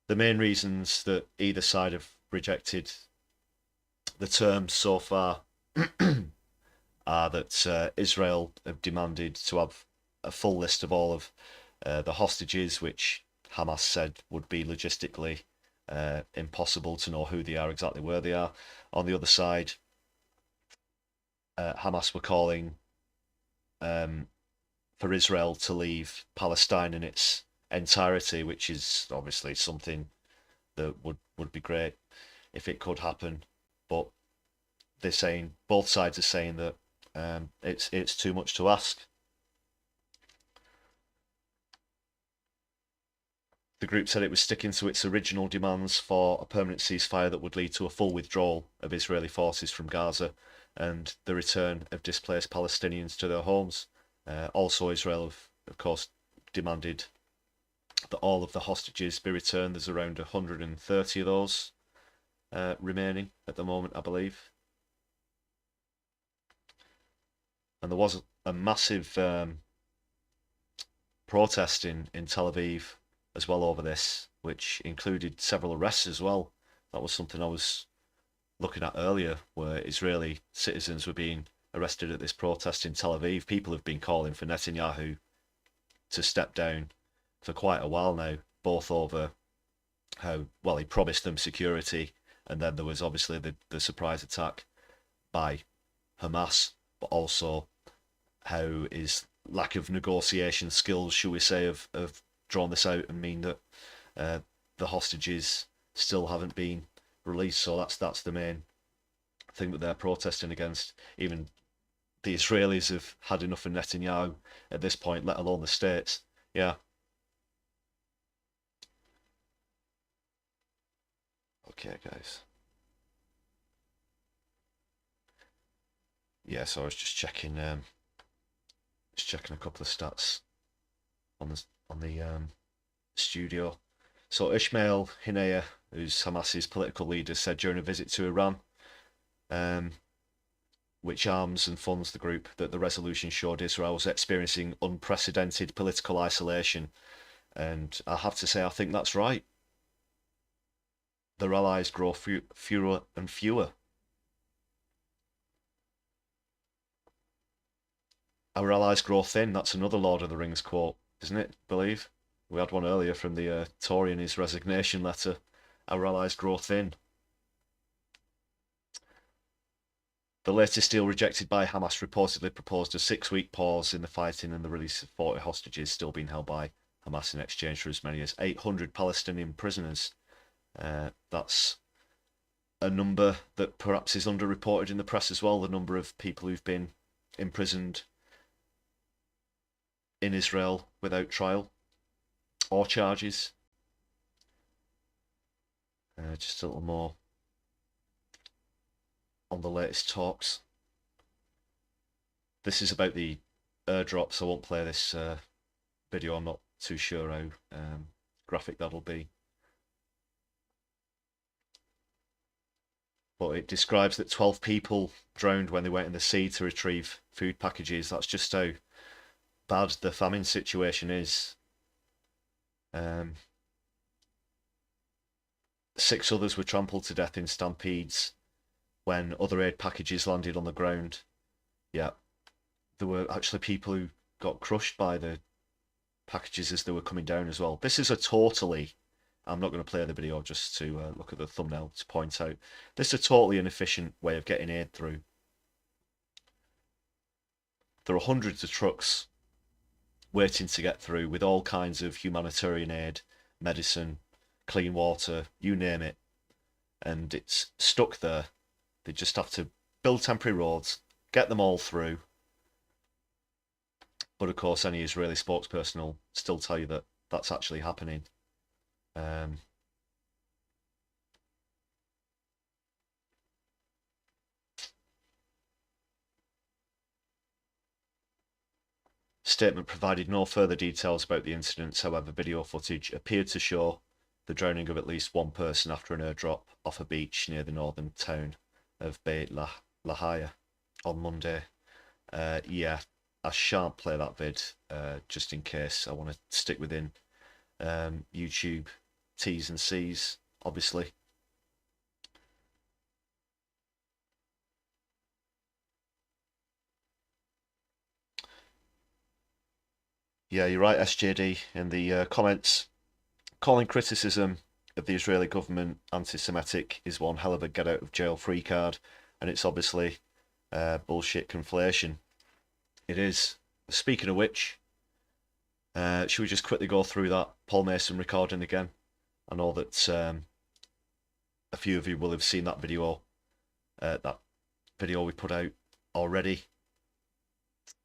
[SPEAKER 1] The main reasons that either side have rejected the terms so far are that Israel have demanded to have a full list of all of the hostages, which Hamas said would be logistically impossible to know who they are, exactly where they are. On the other side, Hamas were calling for Israel to leave Palestine in its entirety, which is obviously something that would be great if it could happen. But they're saying, both sides are saying that it's too much to ask. The group said it was sticking to its original demands for a permanent ceasefire that would lead to a full withdrawal of Israeli forces from Gaza and the return of displaced Palestinians to their homes. Also, Israel have, of course, demanded that all of the hostages be returned. There's around 130 of those remaining at the moment, I believe. And there was a massive protest in Tel Aviv as well over this, which included several arrests as well. That was something I was looking at earlier, where Israeli citizens were being arrested at this protest in Tel Aviv. People have been calling for Netanyahu to step down for quite a while now, both over how, well, he promised them security, and then there was obviously the surprise attack by Hamas, but also how his lack of negotiation skills, shall we say, have drawn this out and mean that the hostages still haven't been released. So that's the main thing that they're protesting against. Even the Israelis have had enough of Netanyahu at this point, let alone the states. Yeah. Okay, guys. Yeah, so I was just checking a couple of stats on the studio. So Ismail Haniyeh, who's Hamas's political leader, said during a visit to Iran, which arms and funds the group, that the resolution showed Israel was experiencing unprecedented political isolation. And I have to say, I think that's right. Their allies grow fewer and fewer. Our allies grow thin. That's another Lord of the Rings quote, isn't it? Believe we had one earlier from the Tory in his resignation letter. Our allies grow thin. The latest deal rejected by Hamas reportedly proposed a 6-week pause in the fighting and the release of 40 hostages still being held by Hamas in exchange for as many as 800 Palestinian prisoners. That's a number that perhaps is underreported in the press as well, the number of people who've been imprisoned in Israel without trial or charges. Just a little more on the latest talks. This is about the airdrops. I won't play this video. I'm not too sure how graphic that'll be. But it describes that 12 people drowned when they went in the sea to retrieve food packages. That's just how bad the famine situation is. 6 others were trampled to death in stampedes when other aid packages landed on the ground. Yeah, there were actually people who got crushed by the packages as they were coming down as well. This is a totally I'm not going to play the video just to look at the thumbnail to point out this is a totally inefficient way of getting aid through. There are hundreds of trucks waiting to get through with all kinds of humanitarian aid, medicine, clean water, you name it, and it's stuck there. They just have to build temporary roads, get them all through. But of course, any Israeli spokesperson will still tell you that that's actually happening. Statement provided no further details about the incidents. However, video footage appeared to show the drowning of at least one person after an airdrop off a beach near the northern town of Beit Lahia on Monday. Yeah, I shan't play that vid just in case. I want to stick within YouTube T's and C's, obviously. Yeah, you're right, SJD, in the comments. Calling criticism of the Israeli government anti-Semitic is one hell of a get-out-of-jail-free card, and it's obviously bullshit conflation. It is. Speaking of which, should we just quickly go through that Paul Mason recording again? I know that a few of you will have seen that video we put out already.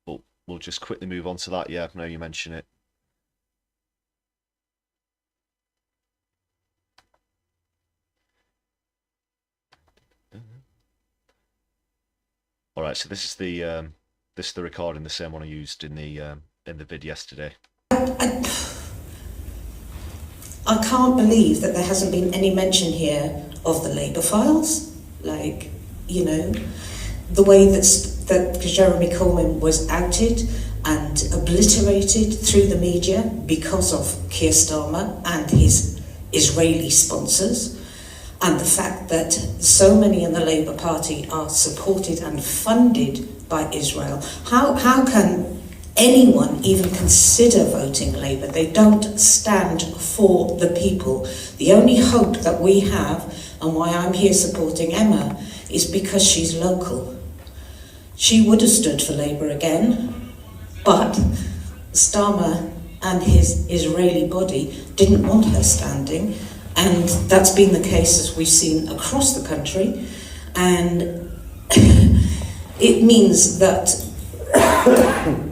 [SPEAKER 1] But we'll just quickly move on to that, yeah, now you mention it. All right, so this is the recording, the same one I used in the vid yesterday.
[SPEAKER 4] I can't believe that there hasn't been any mention here of the Labour files, like, you know, the way that Jeremy Corbyn was outed and obliterated through the media because of Keir Starmer and his Israeli sponsors, and the fact that so many in the Labour Party are supported and funded by Israel. How can anyone even consider voting Labour? They don't stand for the people. The only hope that we have, and why I'm here supporting Emma, is because she's local. She would have stood for Labour again, but Starmer and his Israeli body didn't want her standing, and that's been the case, as we've seen, across the country. And it means that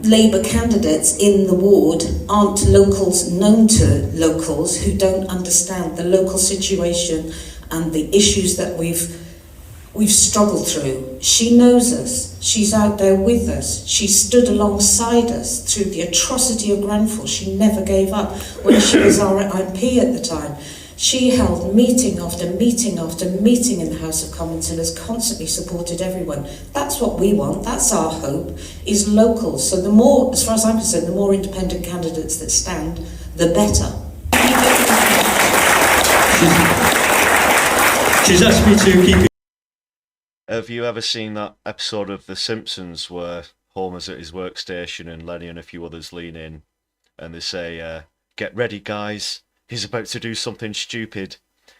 [SPEAKER 4] Labour candidates in the ward aren't locals known to locals who don't understand the local situation and the issues that we've struggled through. She knows us. She's out there with us. She stood alongside us through the atrocity of Grenfell. She never gave up. When she was our MP at the time, she held meeting after meeting after meeting in the House of Commons and has constantly supported everyone. That's what we want. That's our hope, is local. So the more, as far as I'm concerned, the more independent candidates that stand, the better.
[SPEAKER 5] She's asked me to keep it.
[SPEAKER 1] Have you ever seen that episode of The Simpsons where Homer's at his workstation and Lenny and a few others lean in and they say, "Get ready, guys. He's about to do something stupid"?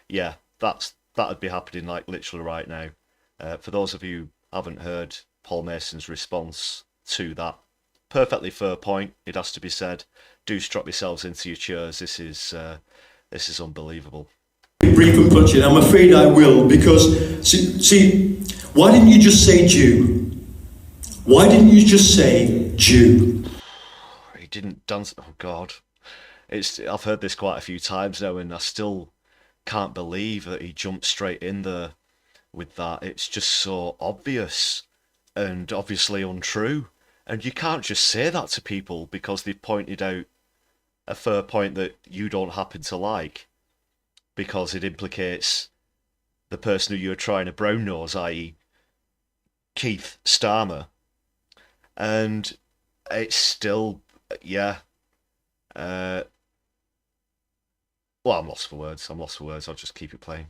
[SPEAKER 1] Yeah, that'd be happening like literally right now. For those of you who haven't heard Paul Mason's response to that, perfectly fair point, it has to be said. Do strap yourselves into your chairs. This is unbelievable.
[SPEAKER 5] Brief and punching. I'm afraid I will, because see, why didn't you just say Jew? Why didn't you just say Jew?
[SPEAKER 1] He didn't dance. Oh God. I've heard this quite a few times now, and I still can't believe that he jumped straight in there with that. It's just so obvious and obviously untrue. And you can't just say that to people because they've pointed out a fair point that you don't happen to like, because it implicates the person who you're trying to brown nose, i.e. Keith Starmer. And it's still, yeah. Well, I'm lost for words. I'll just keep it playing.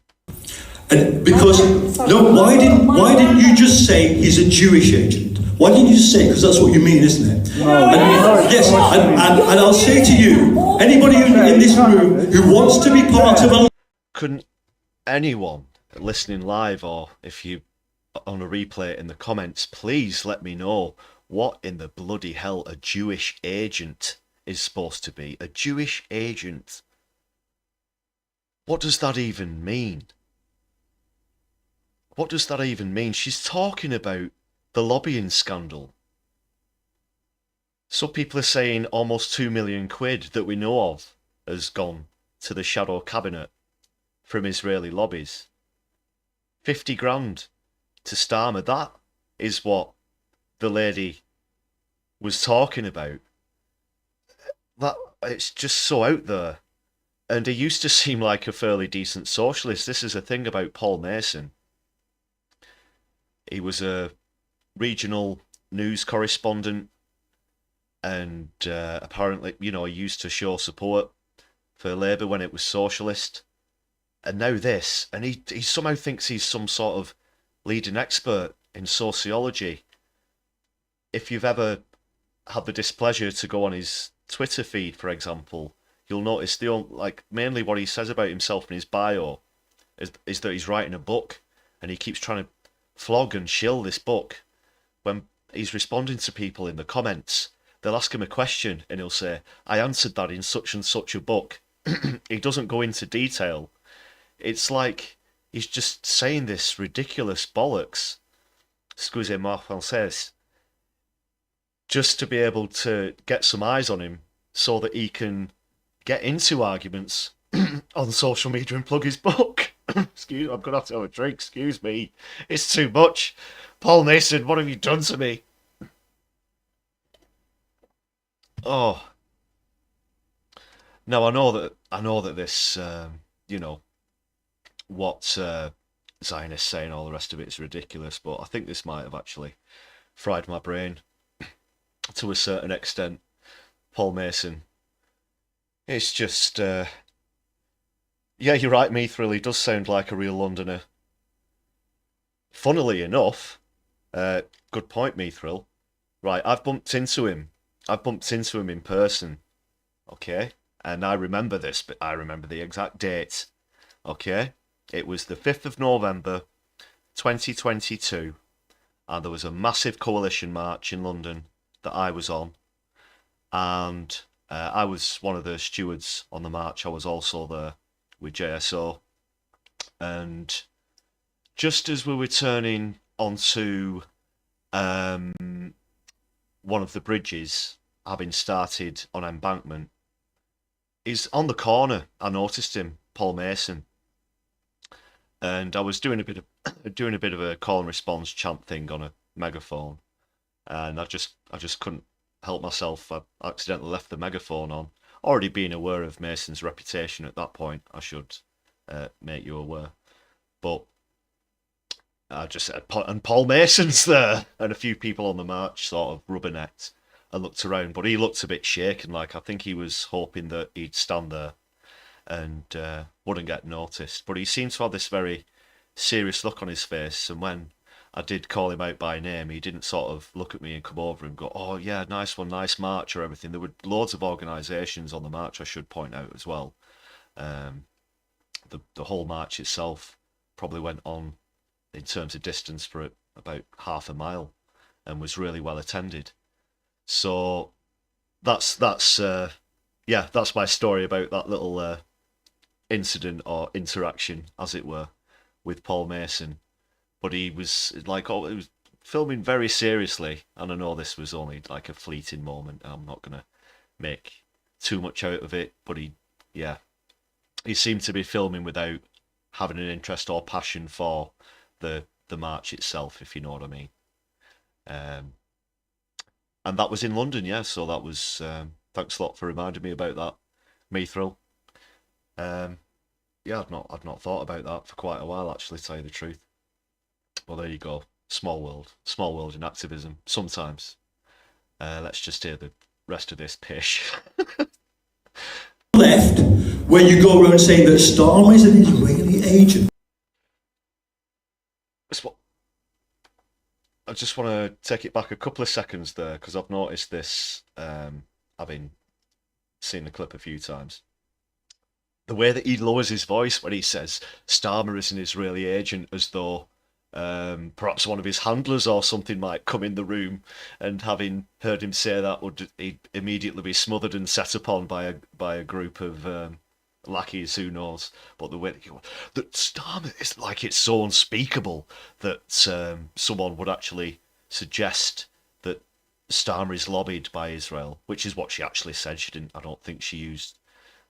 [SPEAKER 5] And because no, why didn't you just say he's a Jewish agent? Why didn't you just say? Because that's what you mean, isn't it? Yes, and I'll say to you, anybody in this room who wants to be part of a...
[SPEAKER 1] Couldn't anyone listening live, or if you on a replay in the comments, please let me know what in the bloody hell a Jewish agent is supposed to be? A Jewish agent. What does that even mean? What does that even mean? She's talking about the lobbying scandal. Some people are saying almost 2 million quid that we know of has gone to the shadow cabinet from Israeli lobbies. 50 grand to Starmer. That is what the lady was talking about. That it's just so out there. And he used to seem like a fairly decent socialist. This is a thing about Paul Mason. He was a regional news correspondent, and apparently, you know, he used to show support for Labour when it was socialist. And now this, and he somehow thinks he's some sort of leading expert in sociology. If you've ever had the displeasure to go on his Twitter feed, for example, you'll notice mainly what he says about himself in his bio is that he's writing a book, and he keeps trying to flog and shill this book. When he's responding to people in the comments, they'll ask him a question and he'll say, I answered that in such and such a book. He doesn't go into detail. It's like he's just saying this ridiculous bollocks, excusez-moi français, just to be able to get some eyes on him so that he can get into arguments on social media and plug his book. Excuse me, I'm going to have to have a drink, excuse me. It's too much. Paul Mason, what have you done to me? Oh. Now, I know that this, you know, what Zionists say and all the rest of it is ridiculous, but I think this might have actually fried my brain to a certain extent. Paul Mason. It's just... yeah, you're right, Mithril, he does sound like a real Londoner. Funnily enough, good point, Mithril. Right, I've bumped into him in person, okay? And I remember this, but I remember the exact date, okay? It was the 5th of November, 2022, and there was a massive coalition march in London that I was on, and I was one of the stewards on the march. I was also there with JSO, and just as we were turning onto one of the bridges, having started on Embankment, he's on the corner. I noticed him, Paul Mason, and I was doing a bit of a call and response chant thing on a megaphone, and I just couldn't help myself. I accidentally left the megaphone on. Already being aware of Mason's reputation at that point, I should make you aware. But I just said, and Paul Mason's there, and a few people on the march sort of rubbernecked and looked around, but he looked a bit shaken, like I think he was hoping that he'd stand there and wouldn't get noticed. But he seemed to have this very serious look on his face, and when I did call him out by name, he didn't sort of look at me and come over and go, oh yeah, nice one, nice march or everything. There were loads of organisations on the march, I should point out as well. The whole march itself probably went on, in terms of distance, for about half a mile and was really well attended. So that's my story about that little incident or interaction, as it were, with Paul Mason. But he was like, he was filming very seriously, and I know this was only like a fleeting moment, and I'm not gonna make too much out of it. But he seemed to be filming without having an interest or passion for the march itself, if you know what I mean. And that was in London, yeah. So that was thanks a lot for reminding me about that, Mithril. Yeah, I've not thought about that for quite a while, actually, to tell you the truth. Well, there you go. Small world in activism. Sometimes. Let's just hear the rest of this pish.
[SPEAKER 5] Left, where you go around saying that Starmer is an Israeli agent.
[SPEAKER 1] I just want to take it back a couple of seconds there, because I've noticed this, having seen the clip a few times. The way that he lowers his voice when he says Starmer is an Israeli agent, as though perhaps one of his handlers or something might come in the room, and having heard him say that, would he'd immediately be smothered and set upon by a group of lackeys, who knows. But the way that Starmer is, like, it's so unspeakable that someone would actually suggest that Starmer is lobbied by Israel, which is what she actually said. She didn't. I don't think she used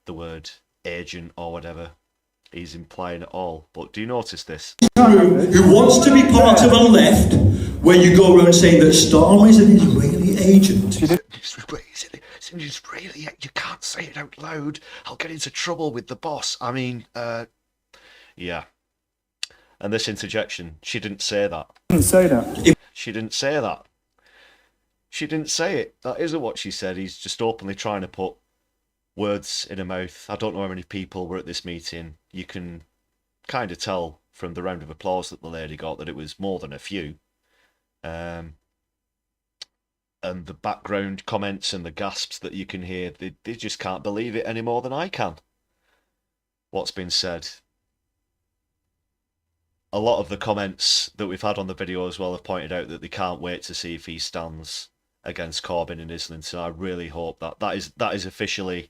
[SPEAKER 1] the word agent or whatever he's implying at all. But do you notice this?
[SPEAKER 5] Who wants to be part of a left where you go around saying that Starmer is an Israeli agent?
[SPEAKER 1] It's an Israeli. You can't say it out loud. I'll get into trouble with the boss. I mean, yeah. And this interjection, she didn't say that.
[SPEAKER 6] Didn't say that.
[SPEAKER 1] She didn't say that. She didn't say it. That isn't what she said. He's just openly trying to put words in her mouth. I don't know how many people were at this meeting. You can kind of tell from the round of applause that the lady got that it was more than a few. And the background comments and the gasps that you can hear, they just can't believe it any more than I can. What's been said. A lot of the comments that we've had on the video as well have pointed out that they can't wait to see if he stands against Corbyn in Islington. I really hope that is officially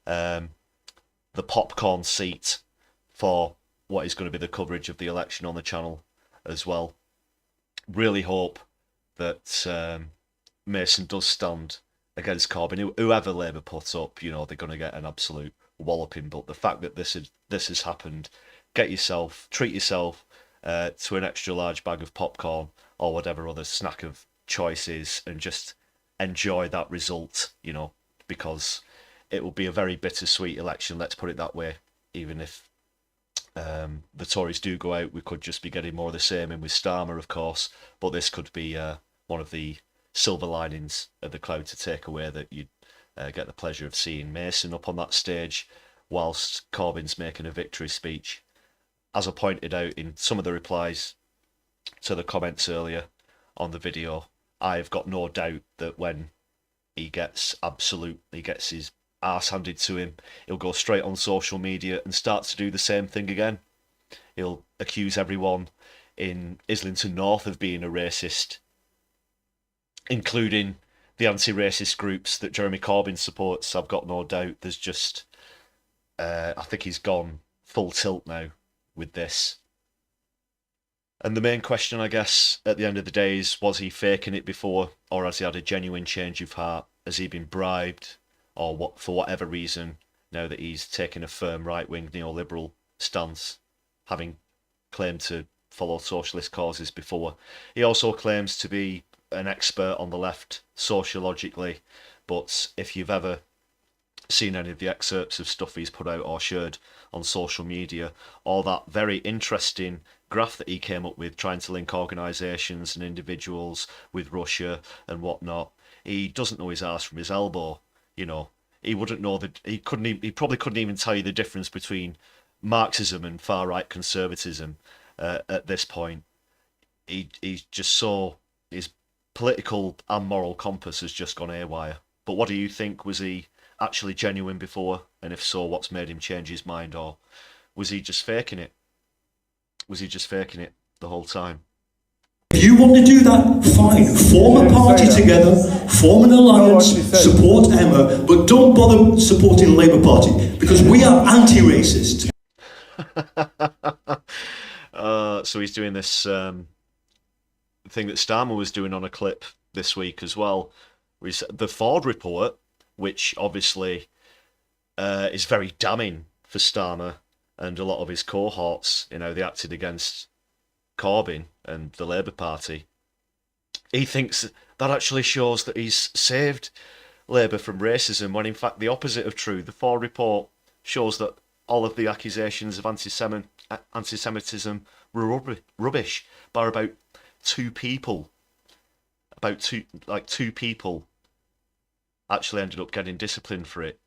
[SPEAKER 1] the popcorn seat for what is going to be the coverage of the election on the channel as well. Really hope that Mason does stand against Corbyn. Whoever Labour puts up, you know, they're going to get an absolute walloping. But the fact that this has happened, treat yourself to an extra large bag of popcorn or whatever other snack of choice is, and just enjoy that result, you know, because it will be a very bittersweet election, let's put it that way. Even if the Tories do go out, we could just be getting more of the same in with Starmer, of course, but this could be one of the silver linings of the cloud to take away, that you'd get the pleasure of seeing Mason up on that stage whilst Corbyn's making a victory speech. As I pointed out in some of the replies to the comments earlier on the video, I've got no doubt that when he gets his arse handed to him, he'll go straight on social media and start to do the same thing again. He'll accuse everyone in Islington North of being a racist, including the anti-racist groups that Jeremy Corbyn supports. I've got no doubt. There's just, I think he's gone full tilt now with this. And the main question, I guess, at the end of the day is, was he faking it before, or has he had a genuine change of heart? Has he been bribed, or what, for whatever reason, now that he's taken a firm right-wing neoliberal stance, having claimed to follow socialist causes before? He also claims to be an expert on the left sociologically, but if you've ever seen any of the excerpts of stuff he's put out or shared on social media, or that very interesting graph that he came up with trying to link organisations and individuals with Russia and whatnot, he doesn't know his arse from his elbow. You know, he wouldn't know that. He probably couldn't even tell you the difference between Marxism and far right conservatism at this point. He's just so, his political and moral compass has just gone haywire. But what do you think? Was he actually genuine before? And if so, what's made him change his mind? Or was he just faking it? Was he just faking it the whole time?
[SPEAKER 5] If you want to do that, fine. Form a party together, form an alliance, support Emma, but don't bother supporting the Labour Party, because we are anti-racist.
[SPEAKER 1] So he's doing this thing that Starmer was doing on a clip this week as well. The Ford report, which obviously is very damning for Starmer and a lot of his cohorts, you know, they acted against Corbyn and the Labour Party. He thinks that actually shows that he's saved Labour from racism, when in fact the opposite of true. The Ford report shows that all of the accusations of anti-Semitism were rubbish, by about two people. Two people actually ended up getting disciplined for it.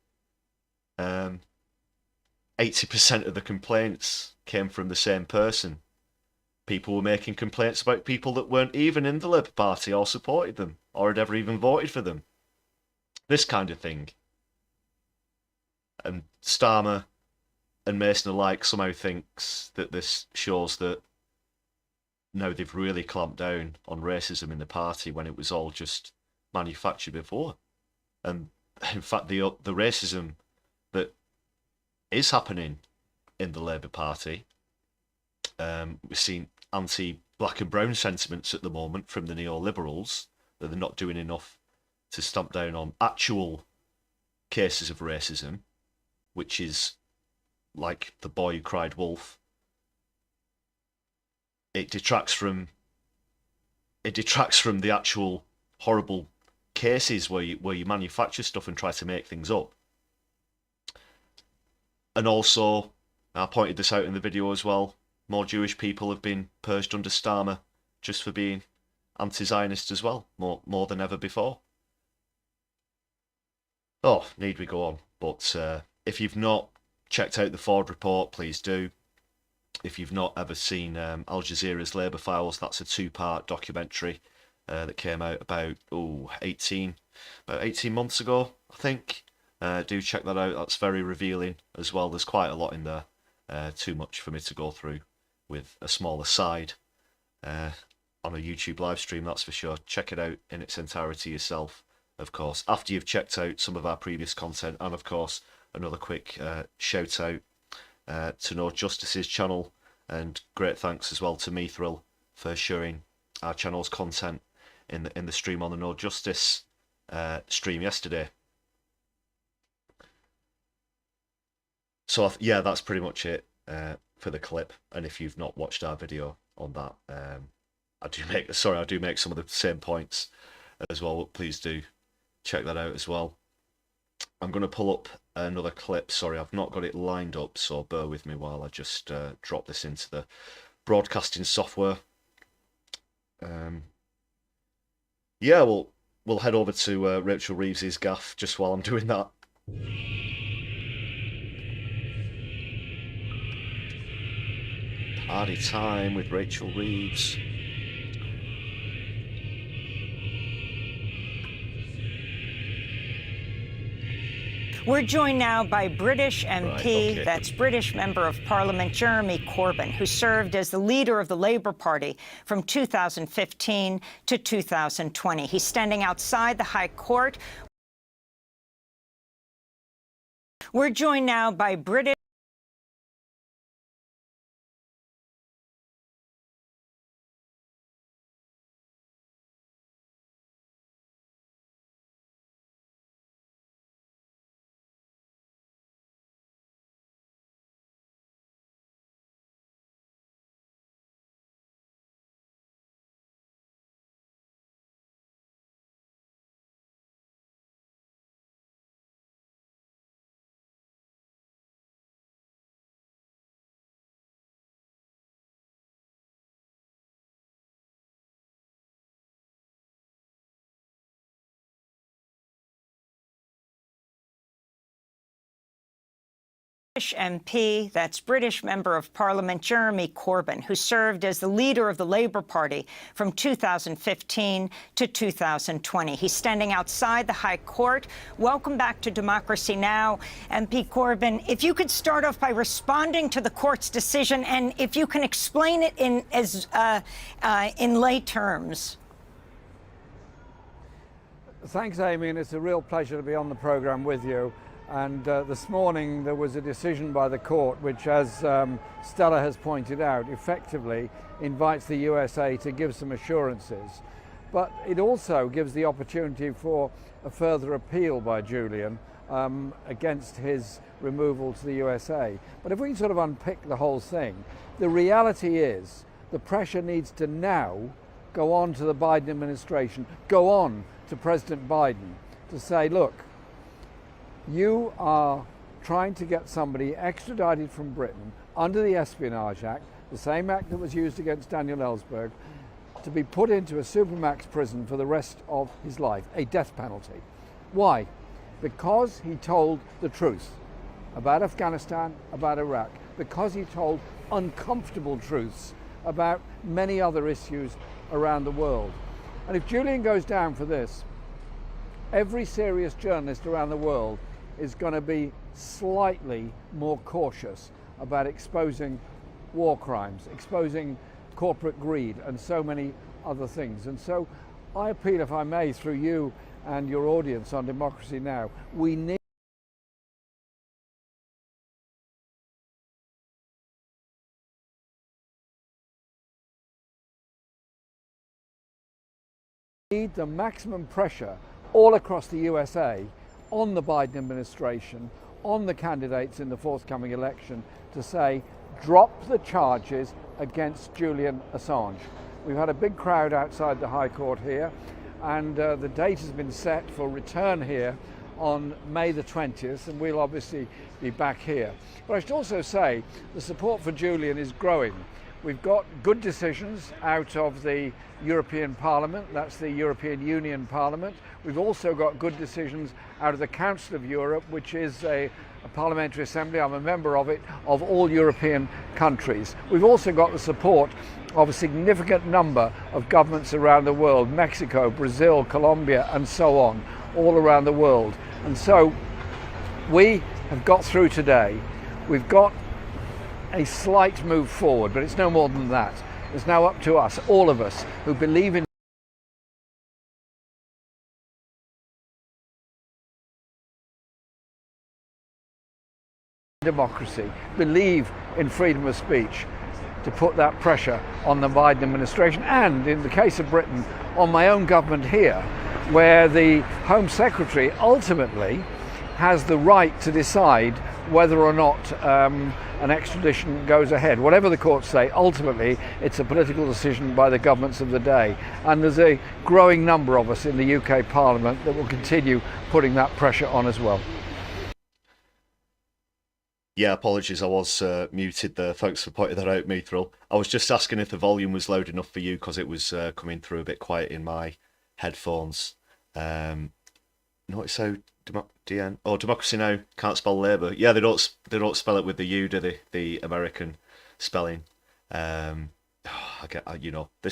[SPEAKER 1] 80% of the complaints came from the same person. people were making complaints about people that weren't even in the Labour Party or supported them or had ever even voted for them. This kind of thing. And Starmer and Mason alike somehow thinks that this shows that no, they've really clamped down on racism in the party when it was all just manufactured before. And in fact, the racism that is happening in the Labour Party, we've seen anti-black and brown sentiments at the moment from the neoliberals, that they're not doing enough to stamp down on actual cases of racism, which is like the boy who cried wolf. It detracts from the actual horrible cases where you manufacture stuff and try to make things up. And also, I pointed this out in the video as well, more Jewish people have been purged under Starmer just for being anti-Zionist as well, more than ever before. Oh, need we go on? But if you've not checked out the Ford report, please do. If you've not ever seen Al Jazeera's Labour Files, that's a 2-part documentary that came out about 18 months ago, I think. Do check that out. That's very revealing as well. There's quite a lot in there. Too much for me to go through with a small aside on a YouTube live stream, that's for sure. Check it out in its entirety yourself, of course, after you've checked out some of our previous content. And of course, another quick shout out to No Justice's channel, and great thanks as well to Mithril for sharing our channel's content in the stream on the No Justice stream yesterday. So yeah, that's pretty much it for the clip. And if you've not watched our video on that, I do make some of the same points as well. Please do check that out as well. I'm going to pull up another clip. Sorry, I've not got it lined up, so bear with me while I just drop this into the broadcasting software. Yeah, we'll head over to Rachel Reeves' gaff just while I'm doing that. Party time with Rachel Reeves.
[SPEAKER 6] We're joined now by British MP,
[SPEAKER 1] Right, okay.
[SPEAKER 6] That's British Member of Parliament Jeremy Corbyn, who served as the leader of the Labour Party from 2015 to 2020. He's standing outside the High Court. We're joined now by British MP, that's British Member of Parliament Jeremy Corbyn, who served as the leader of the Labour Party from 2015 to 2020. He's standing outside the High Court. Welcome back to Democracy Now! MP Corbyn, if you could start off by responding to the court's decision, and if you can explain it in lay terms.
[SPEAKER 7] Thanks, Amy, and it's a real pleasure to be on the programme with you. And this morning there was a decision by the court which, as Stella has pointed out, effectively invites the USA to give some assurances. But it also gives the opportunity for a further appeal by Julian against his removal to the USA. But if we can sort of unpick the whole thing, the reality is the pressure needs to now go on to the Biden administration, go on to President Biden to say, look, you are trying to get somebody extradited from Britain under the Espionage Act, the same act that was used against Daniel Ellsberg, to be put into a supermax prison for the rest of his life, a death penalty. Why? Because he told the truth about Afghanistan, about Iraq, because he told uncomfortable truths about many other issues around the world. And if Julian goes down for this, every serious journalist around the world is going to be slightly more cautious about exposing war crimes, exposing corporate greed and so many other things. And so I appeal, if I may, through you and your audience on Democracy Now!, we need the maximum pressure all across the USA on the Biden administration, on the candidates in the forthcoming election, to say, drop the charges against Julian Assange. We've had a big crowd outside the High Court here, and the date has been set for return here on May the 20th, and we'll obviously be back here. But I should also say the support for Julian is growing. We've got good decisions out of the European Parliament, that's the European Union Parliament. We've also got good decisions out of the Council of Europe, which is a parliamentary assembly, I'm a member of it, of all European countries. We've also got the support of a significant number of governments around the world, Mexico, Brazil, Colombia, and so on, all around the world. And so we have got through today. We've got a slight move forward, but it's no more than that. It's now up to us, all of us, who believe in democracy, believe in freedom of speech, to put that pressure on the Biden administration, and in the case of Britain, on my own government here, where the Home Secretary ultimately has the right to decide whether or not an extradition goes ahead. Whatever the courts say, ultimately it's a political decision by the governments of the day. And there's a growing number of us in the UK Parliament that will continue putting that pressure on as well.
[SPEAKER 1] Yeah, apologies, I was muted there. Thanks for pointing that out, Mithril. I was just asking if the volume was loud enough for you, because it was coming through a bit quiet in my headphones. Notice how Democracy Now! Can't spell Labour. Yeah, they don't spell it with the U, do they? The American spelling. This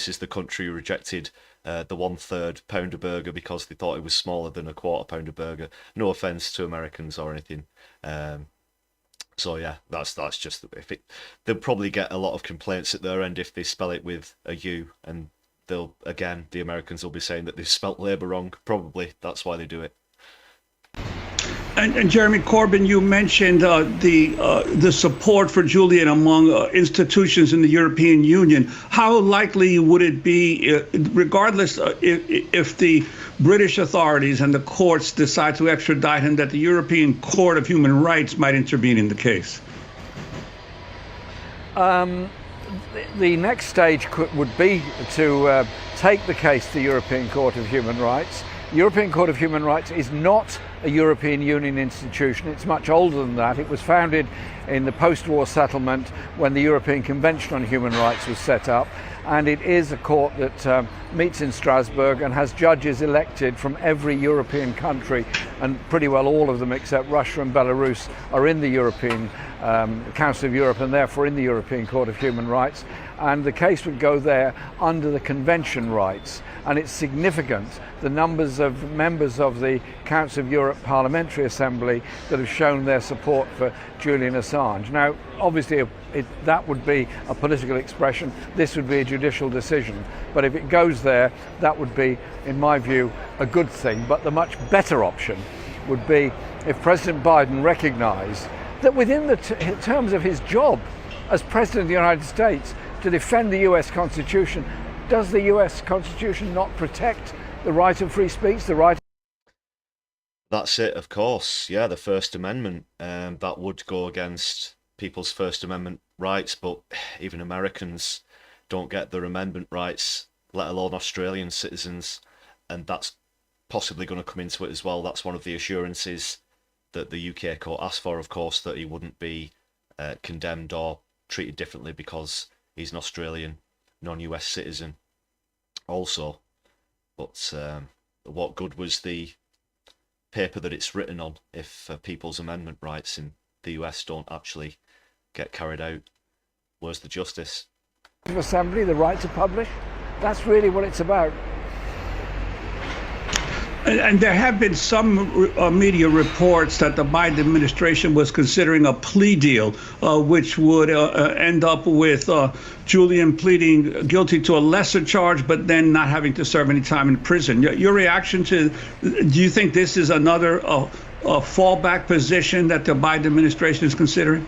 [SPEAKER 1] is the country who rejected the 1/3 pounder burger because they thought it was smaller than a quarter pounder burger. No offence to Americans or anything. So yeah, that's just they'll probably get a lot of complaints at their end if they spell it with a U, and the Americans will be saying that they've spelt Labour wrong. Probably that's why they do it.
[SPEAKER 8] And Jeremy Corbyn, you mentioned the support for Julian among institutions in the European Union. How likely would it be, regardless if the British authorities and the courts decide to extradite him, that the European Court of Human Rights might intervene in the case?
[SPEAKER 7] The next stage would be to take the case to the European Court of Human Rights. The European Court of Human Rights is not a European Union institution. It's much older than that. It was founded in the post-war settlement when the European Convention on Human Rights was set up, and it is a court that meets in Strasbourg and has judges elected from every European country, and pretty well all of them except Russia and Belarus are in the European Council of Europe, and therefore in the European Court of Human Rights, and the case would go there under the Convention rights. And it's significant the numbers of members of the Council of Europe Parliamentary Assembly that have shown their support for Julian Assange. Now, obviously, that would be a political expression. This would be a judicial decision. But if it goes there, that would be, in my view, a good thing. But the much better option would be if President Biden recognised that within the terms of his job as President of the United States to defend the US Constitution, does the US Constitution not protect the right of free speech, the right?
[SPEAKER 1] That's it, of course. Yeah, the First Amendment. That would go against people's First Amendment rights, but even Americans don't get their amendment rights, let alone Australian citizens, and that's possibly going to come into it as well. That's one of the assurances that the UK court asked for, of course, that he wouldn't be condemned or treated differently because he's an Australian non-US citizen also. But what good was the paper that it's written on if people's amendment rights in the US don't actually get carried out? Where's the justice?
[SPEAKER 7] of assembly, the right to publish. That's really what it's about.
[SPEAKER 8] And there have been some media reports that the Biden administration was considering a plea deal, which would end up with Julian pleading guilty to a lesser charge, but then not having to serve any time in prison. Your reaction to, do you think this is another fallback position that the Biden administration is considering?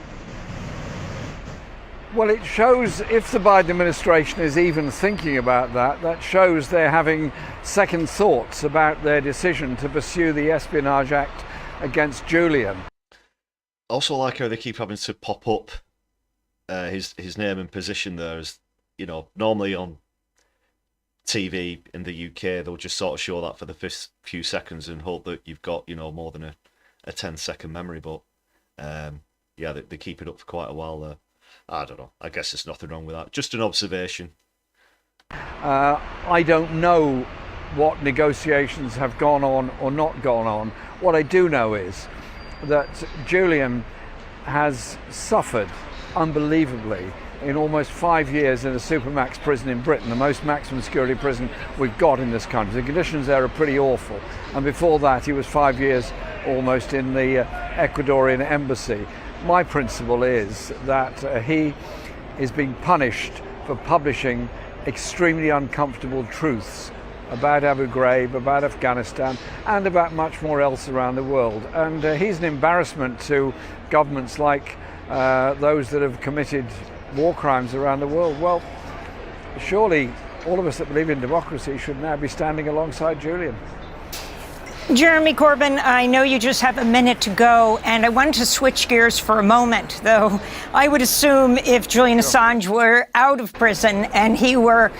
[SPEAKER 7] Well, it shows, if the Biden administration is even thinking about that, that shows they're having second thoughts about their decision to pursue the Espionage Act against Julian.
[SPEAKER 1] Also like how they keep having to pop up his name and position there. As, you know, normally on TV in the UK, they'll just sort of show that for the first few seconds and hope that you've got, you know, more than a 10-second memory. But, yeah, they keep it up for quite a while there. I don't know. I guess there's nothing wrong with that. Just an observation.
[SPEAKER 7] I don't know what negotiations have gone on or not gone on. What I do know is that Julian has suffered unbelievably in almost 5 years in a supermax prison in Britain, the most maximum security prison we've got in this country. The conditions there are pretty awful. And before that, he was 5 years almost in the Ecuadorian embassy. My principle is that he is being punished for publishing extremely uncomfortable truths about Abu Ghraib, about Afghanistan, and about much more else around the world. And he's an embarrassment to governments like those that have committed war crimes around the world. Well, surely all of us that believe in democracy should now be standing alongside Julian.
[SPEAKER 6] Jeremy Corbyn, I know you just have a minute to go, and I wanted to switch gears for a moment, though I would assume if Julian Assange were out of prison and he were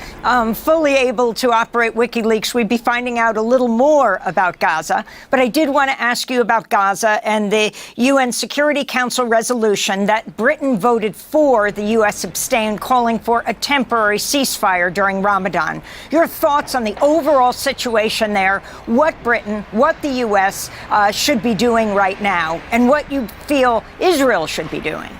[SPEAKER 6] fully able to operate WikiLeaks, we'd be finding out a little more about Gaza. But I did want to ask you about Gaza and the UN Security Council resolution that Britain voted for, the U.S. abstained, calling for a temporary ceasefire during Ramadan. Your thoughts on the overall situation there, what Britain, what the U.S. Should be doing right now, and what you feel Israel should be doing?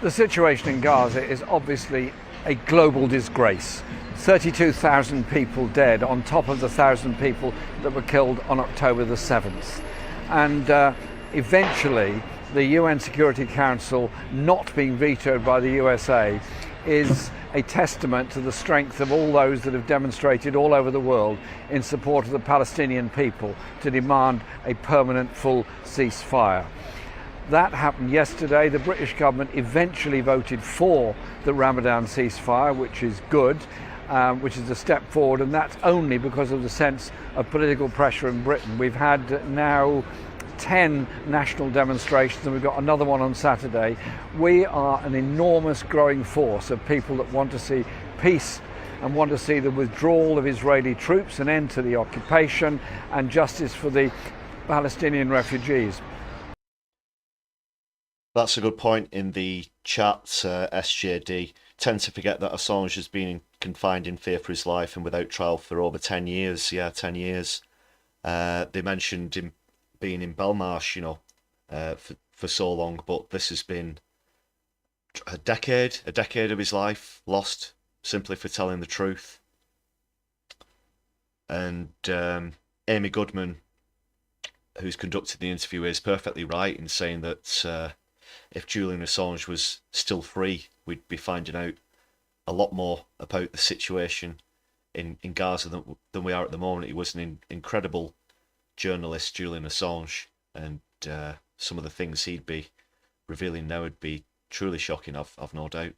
[SPEAKER 7] The situation in Gaza is obviously a global disgrace. 32,000 people dead on top of the 1,000 people that were killed on October the 7th. And eventually, the UN Security Council not being vetoed by the USA is a testament to the strength of all those that have demonstrated all over the world in support of the Palestinian people to demand a permanent full ceasefire. That happened yesterday. The British government eventually voted for the Ramadan ceasefire, which is good, which is a step forward, and that's only because of the sense of political pressure in Britain. We've had now 10 national demonstrations, and we've got another one on Saturday. We are an enormous growing force of people that want to see peace and want to see the withdrawal of Israeli troops, an end to the occupation, and justice for the Palestinian refugees.
[SPEAKER 1] That's a good point in the chat, SJD. Tend to forget that Assange has been confined in fear for his life and without trial for over 10 years. Yeah, 10 years. They mentioned him being in Belmarsh, you know, for so long, but this has been a decade of his life lost simply for telling the truth. And Amy Goodman, who's conducted the interview, is perfectly right in saying that if Julian Assange was still free, we'd be finding out a lot more about the situation in Gaza than we are at the moment. He was an incredible journalist, Julian Assange, and some of the things he'd be revealing now would be truly shocking, I've no doubt.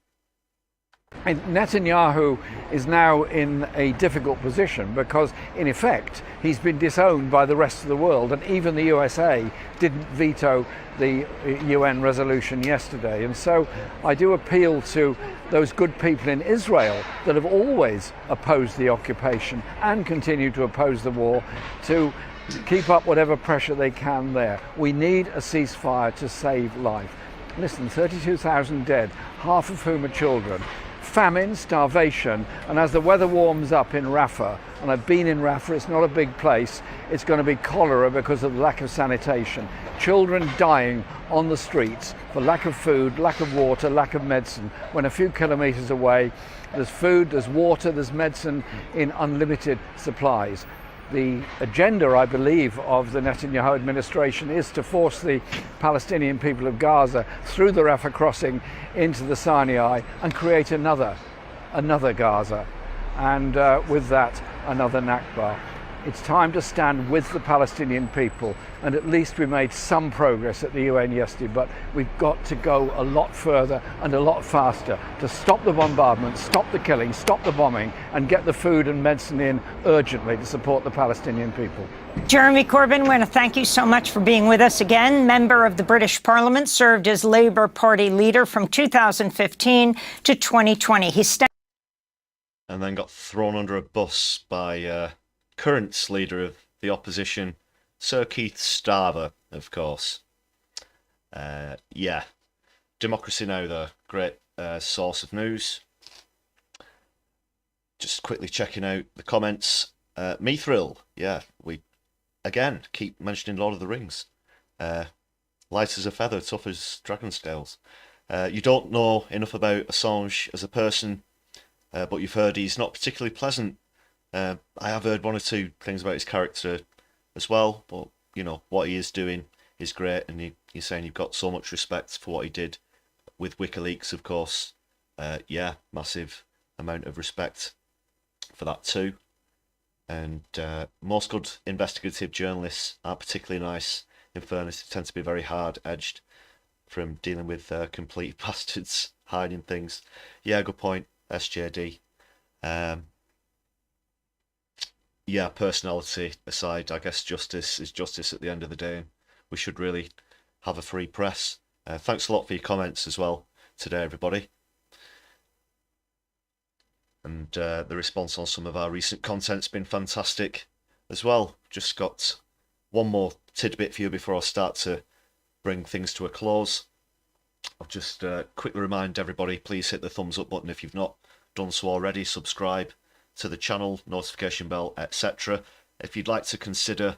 [SPEAKER 7] And Netanyahu is now in a difficult position because, in effect, he's been disowned by the rest of the world, and even the USA didn't veto the UN resolution yesterday. And so I do appeal to those good people in Israel that have always opposed the occupation and continue to oppose the war to keep up whatever pressure they can there. We need a ceasefire to save life. Listen, 32,000 dead, half of whom are children. famine, starvation, and as the weather warms up in Rafah, and I've been in Rafah, it's not a big place, it's going to be cholera because of the lack of sanitation. Children dying on the streets for lack of food, lack of water, lack of medicine, when a few kilometres away there's food, there's water, there's medicine in unlimited supplies. The agenda, I believe, of the Netanyahu administration is to force the Palestinian people of Gaza through the Rafah crossing into the Sinai and create another Gaza, and with that, another Nakba. It's time to stand with the Palestinian people, and at least we made some progress at the UN yesterday, but we've got to go a lot further and a lot faster to stop the bombardment, stop the killing, stop the bombing, and get the food and medicine in urgently to support the Palestinian people.
[SPEAKER 6] Jeremy Corbyn, I want to thank you so much for being with us again. Member of the British Parliament, served as Labour Party leader from 2015 to 2020.
[SPEAKER 1] And then got thrown under a bus by current leader of the opposition, Sir Keith Starmer, of course. Yeah, Democracy Now, the great source of news. Just quickly checking out the comments. Mithril, yeah, we again keep mentioning Lord of the Rings. Light as a feather, tough as dragon scales. You don't know enough about Assange as a person, but you've heard he's not particularly pleasant. I have heard one or two things about his character as well, but you know what he is doing is great, and you're saying you've got so much respect for what he did with WikiLeaks, of course. Yeah, massive amount of respect for that too. And most good investigative journalists aren't particularly nice. In fairness, they tend to be very hard-edged from dealing with complete bastards hiding things. Yeah, good point, SJD. Yeah, personality aside, I guess justice is justice at the end of the day. We should really have a free press. Thanks a lot for your comments as well today, everybody. And the response on some of our recent content's been fantastic as well. Just got one more tidbit for you before I start to bring things to a close. I'll just quickly remind everybody, please hit the thumbs up button if you've not done so already. Subscribe to the channel, notification bell, etc. If you'd like to consider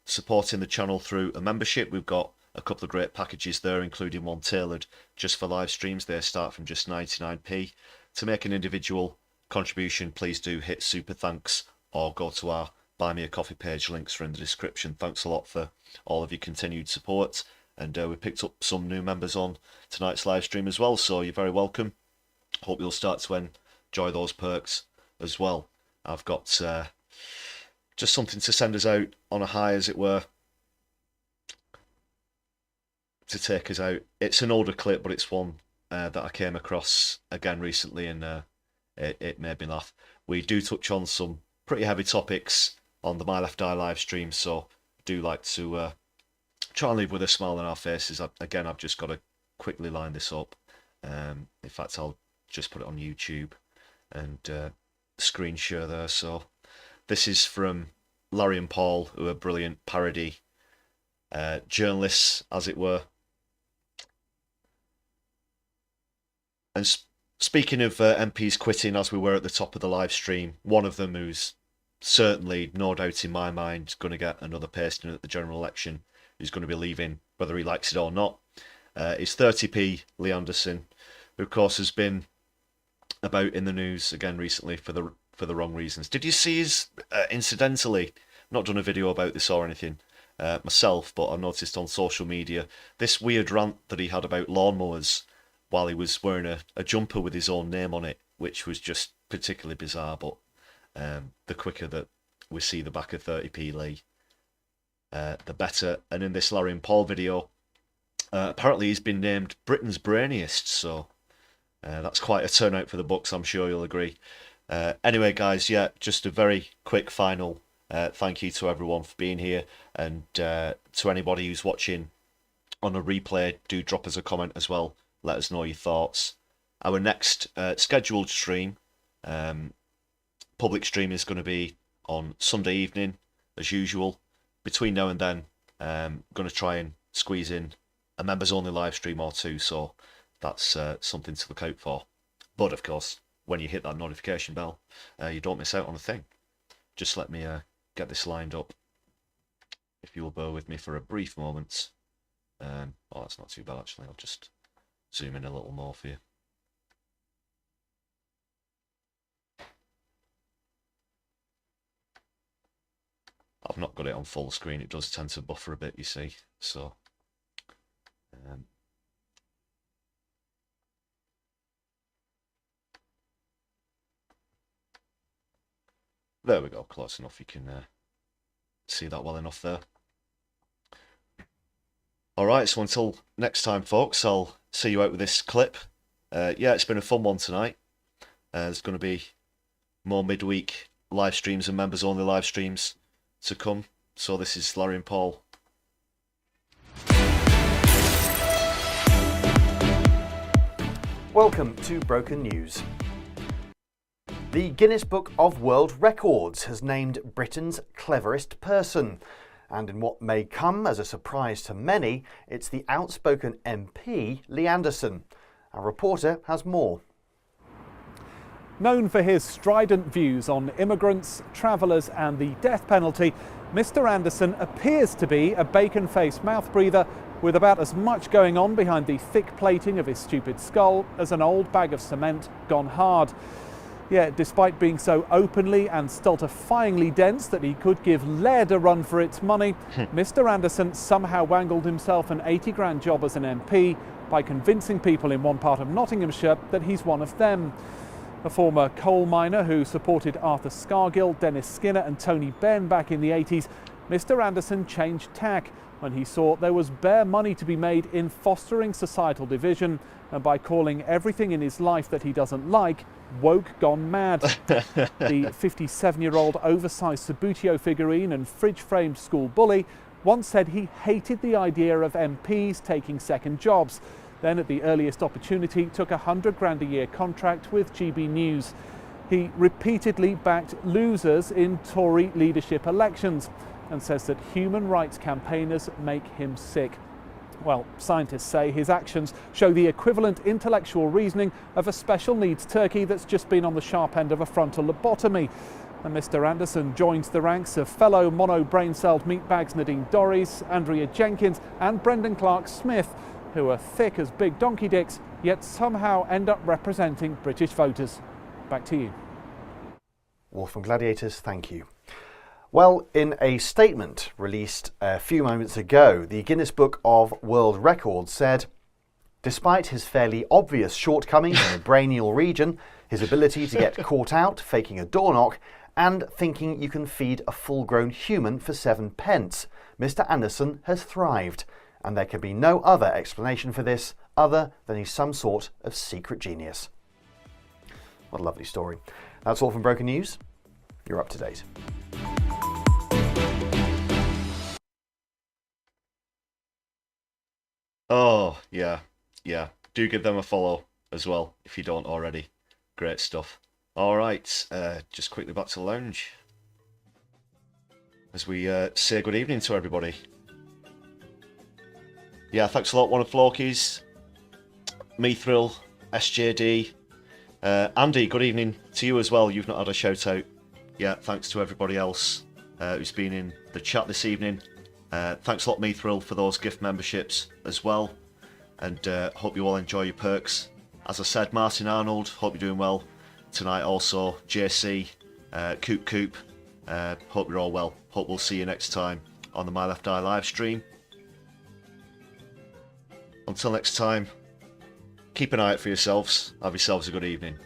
[SPEAKER 1] supporting the channel through a membership, we've got a couple of great packages there, including one tailored just for live streams. They start from just 99p. To make an individual contribution, please do hit super thanks or go to our Buy Me a Coffee page. Links are in the description. Thanks a lot for all of your continued support. And we picked up some new members on tonight's live stream as well, so you're very welcome. Hope you'll start to enjoy those perks as well. I've got just something to send us out on a high, as it were, to take us out. It's an older clip, but it's one that I came across again recently, and it made me laugh. We do touch on some pretty heavy topics on the My Left Eye live stream, so I do like to try and leave with a smile on our faces. Again, I've just got to quickly line this up. In fact, I'll just put it on YouTube and screen share there. So this is from Larry and Paul, who are brilliant parody journalists, as it were. And speaking of MPs quitting, as we were at the top of the live stream, one of them who's certainly, no doubt in my mind, going to get another pasting at the general election, who's going to be leaving whether he likes it or not, is 30p Lee Anderson, who of course has been about in the news again recently for the wrong reasons. Did you see his, incidentally, not done a video about this or anything myself, but I noticed on social media this weird rant that he had about lawnmowers while he was wearing a jumper with his own name on it, which was just particularly bizarre. But the quicker that we see the back of 30p Lee, the better. And in this Larry and Paul video, apparently he's been named Britain's brainiest, so that's quite a turnout for the books, I'm sure you'll agree. Anyway, guys, yeah, just a very quick final thank you to everyone for being here, and to anybody who's watching on a replay, do drop us a comment as well. Let us know your thoughts. Our next scheduled stream, public stream, is going to be on Sunday evening, as usual. Between now and then, I'm going to try and squeeze in a members-only live stream or two, so that's something to look out for. But of course, when you hit that notification bell, you don't miss out on a thing. Just let me get this lined up. If you will bear with me for a brief moment. Oh, that's not too bad actually. I'll just zoom in a little more for you. I've not got it on full screen. It does tend to buffer a bit, you see. So, there we go. Close enough. You can see that well enough there. Alright, so until next time, folks, I'll see you out with this clip. Yeah, it's been a fun one tonight. There's going to be more midweek live streams and members-only live streams to come. So this is Larry and Paul.
[SPEAKER 9] Welcome to Broken News. The Guinness Book of World Records has named Britain's cleverest person. And in what may come as a surprise to many, it's the outspoken MP, Lee Anderson. Our reporter has more.
[SPEAKER 10] Known for his strident views on immigrants, travellers and the death penalty, Mr Anderson appears to be a bacon-faced mouth-breather with about as much going on behind the thick plating of his stupid skull as an old bag of cement gone hard. Yet, despite being so openly and stultifyingly dense that he could give lead a run for its money, Mr Anderson somehow wangled himself an 80 grand job as an MP by convincing people in one part of Nottinghamshire that he's one of them. A former coal miner who supported Arthur Scargill, Dennis Skinner and Tony Benn back in the 80s, Mr Anderson changed tack when he saw there was bare money to be made in fostering societal division and by calling everything in his life that he doesn't like woke gone mad. The 57-year-old oversized Subbuteo figurine and fridge-framed school bully once said he hated the idea of MPs taking second jobs. Then at the earliest opportunity took a 100 grand a year contract with GB News. He repeatedly backed losers in Tory leadership elections and says that human rights campaigners make him sick. Well, scientists say his actions show the equivalent intellectual reasoning of a special needs turkey that's just been on the sharp end of a frontal lobotomy. And Mr Anderson joins the ranks of fellow mono-brain-celled meatbags Nadine Dorries, Andrea Jenkins and Brendan Clark-Smith, who are thick as big donkey dicks, yet somehow end up representing British voters. Back to you.
[SPEAKER 9] Wolf from Gladiators, thank you. Well, in a statement released a few moments ago, the Guinness Book of World Records said, despite his fairly obvious shortcomings in the brainial region, his ability to get caught out faking a door knock, and thinking you can feed a full-grown human for 7 pence, Mr Anderson has thrived. And there can be no other explanation for this other than he's some sort of secret genius. What a lovely story. That's all from Broken News. You're up to date.
[SPEAKER 1] Oh, yeah. Do give them a follow as well, if you don't already. Great stuff. Alright, just quickly back to the lounge. As we say good evening to everybody. Yeah, thanks a lot, One of Flokies, Mithril, SJD, Andy, good evening to you as well. You've not had a shout out yet. Thanks to everybody else who's been in the chat this evening. Thanks a lot, Mithril, for those gift memberships as well. And hope you all enjoy your perks. As I said, Martin Arnold, hope you're doing well tonight also. JC, Coop, hope you're all well. Hope we'll see you next time on the My Left Eye live stream. Until next time, keep an eye out for yourselves. Have yourselves a good evening.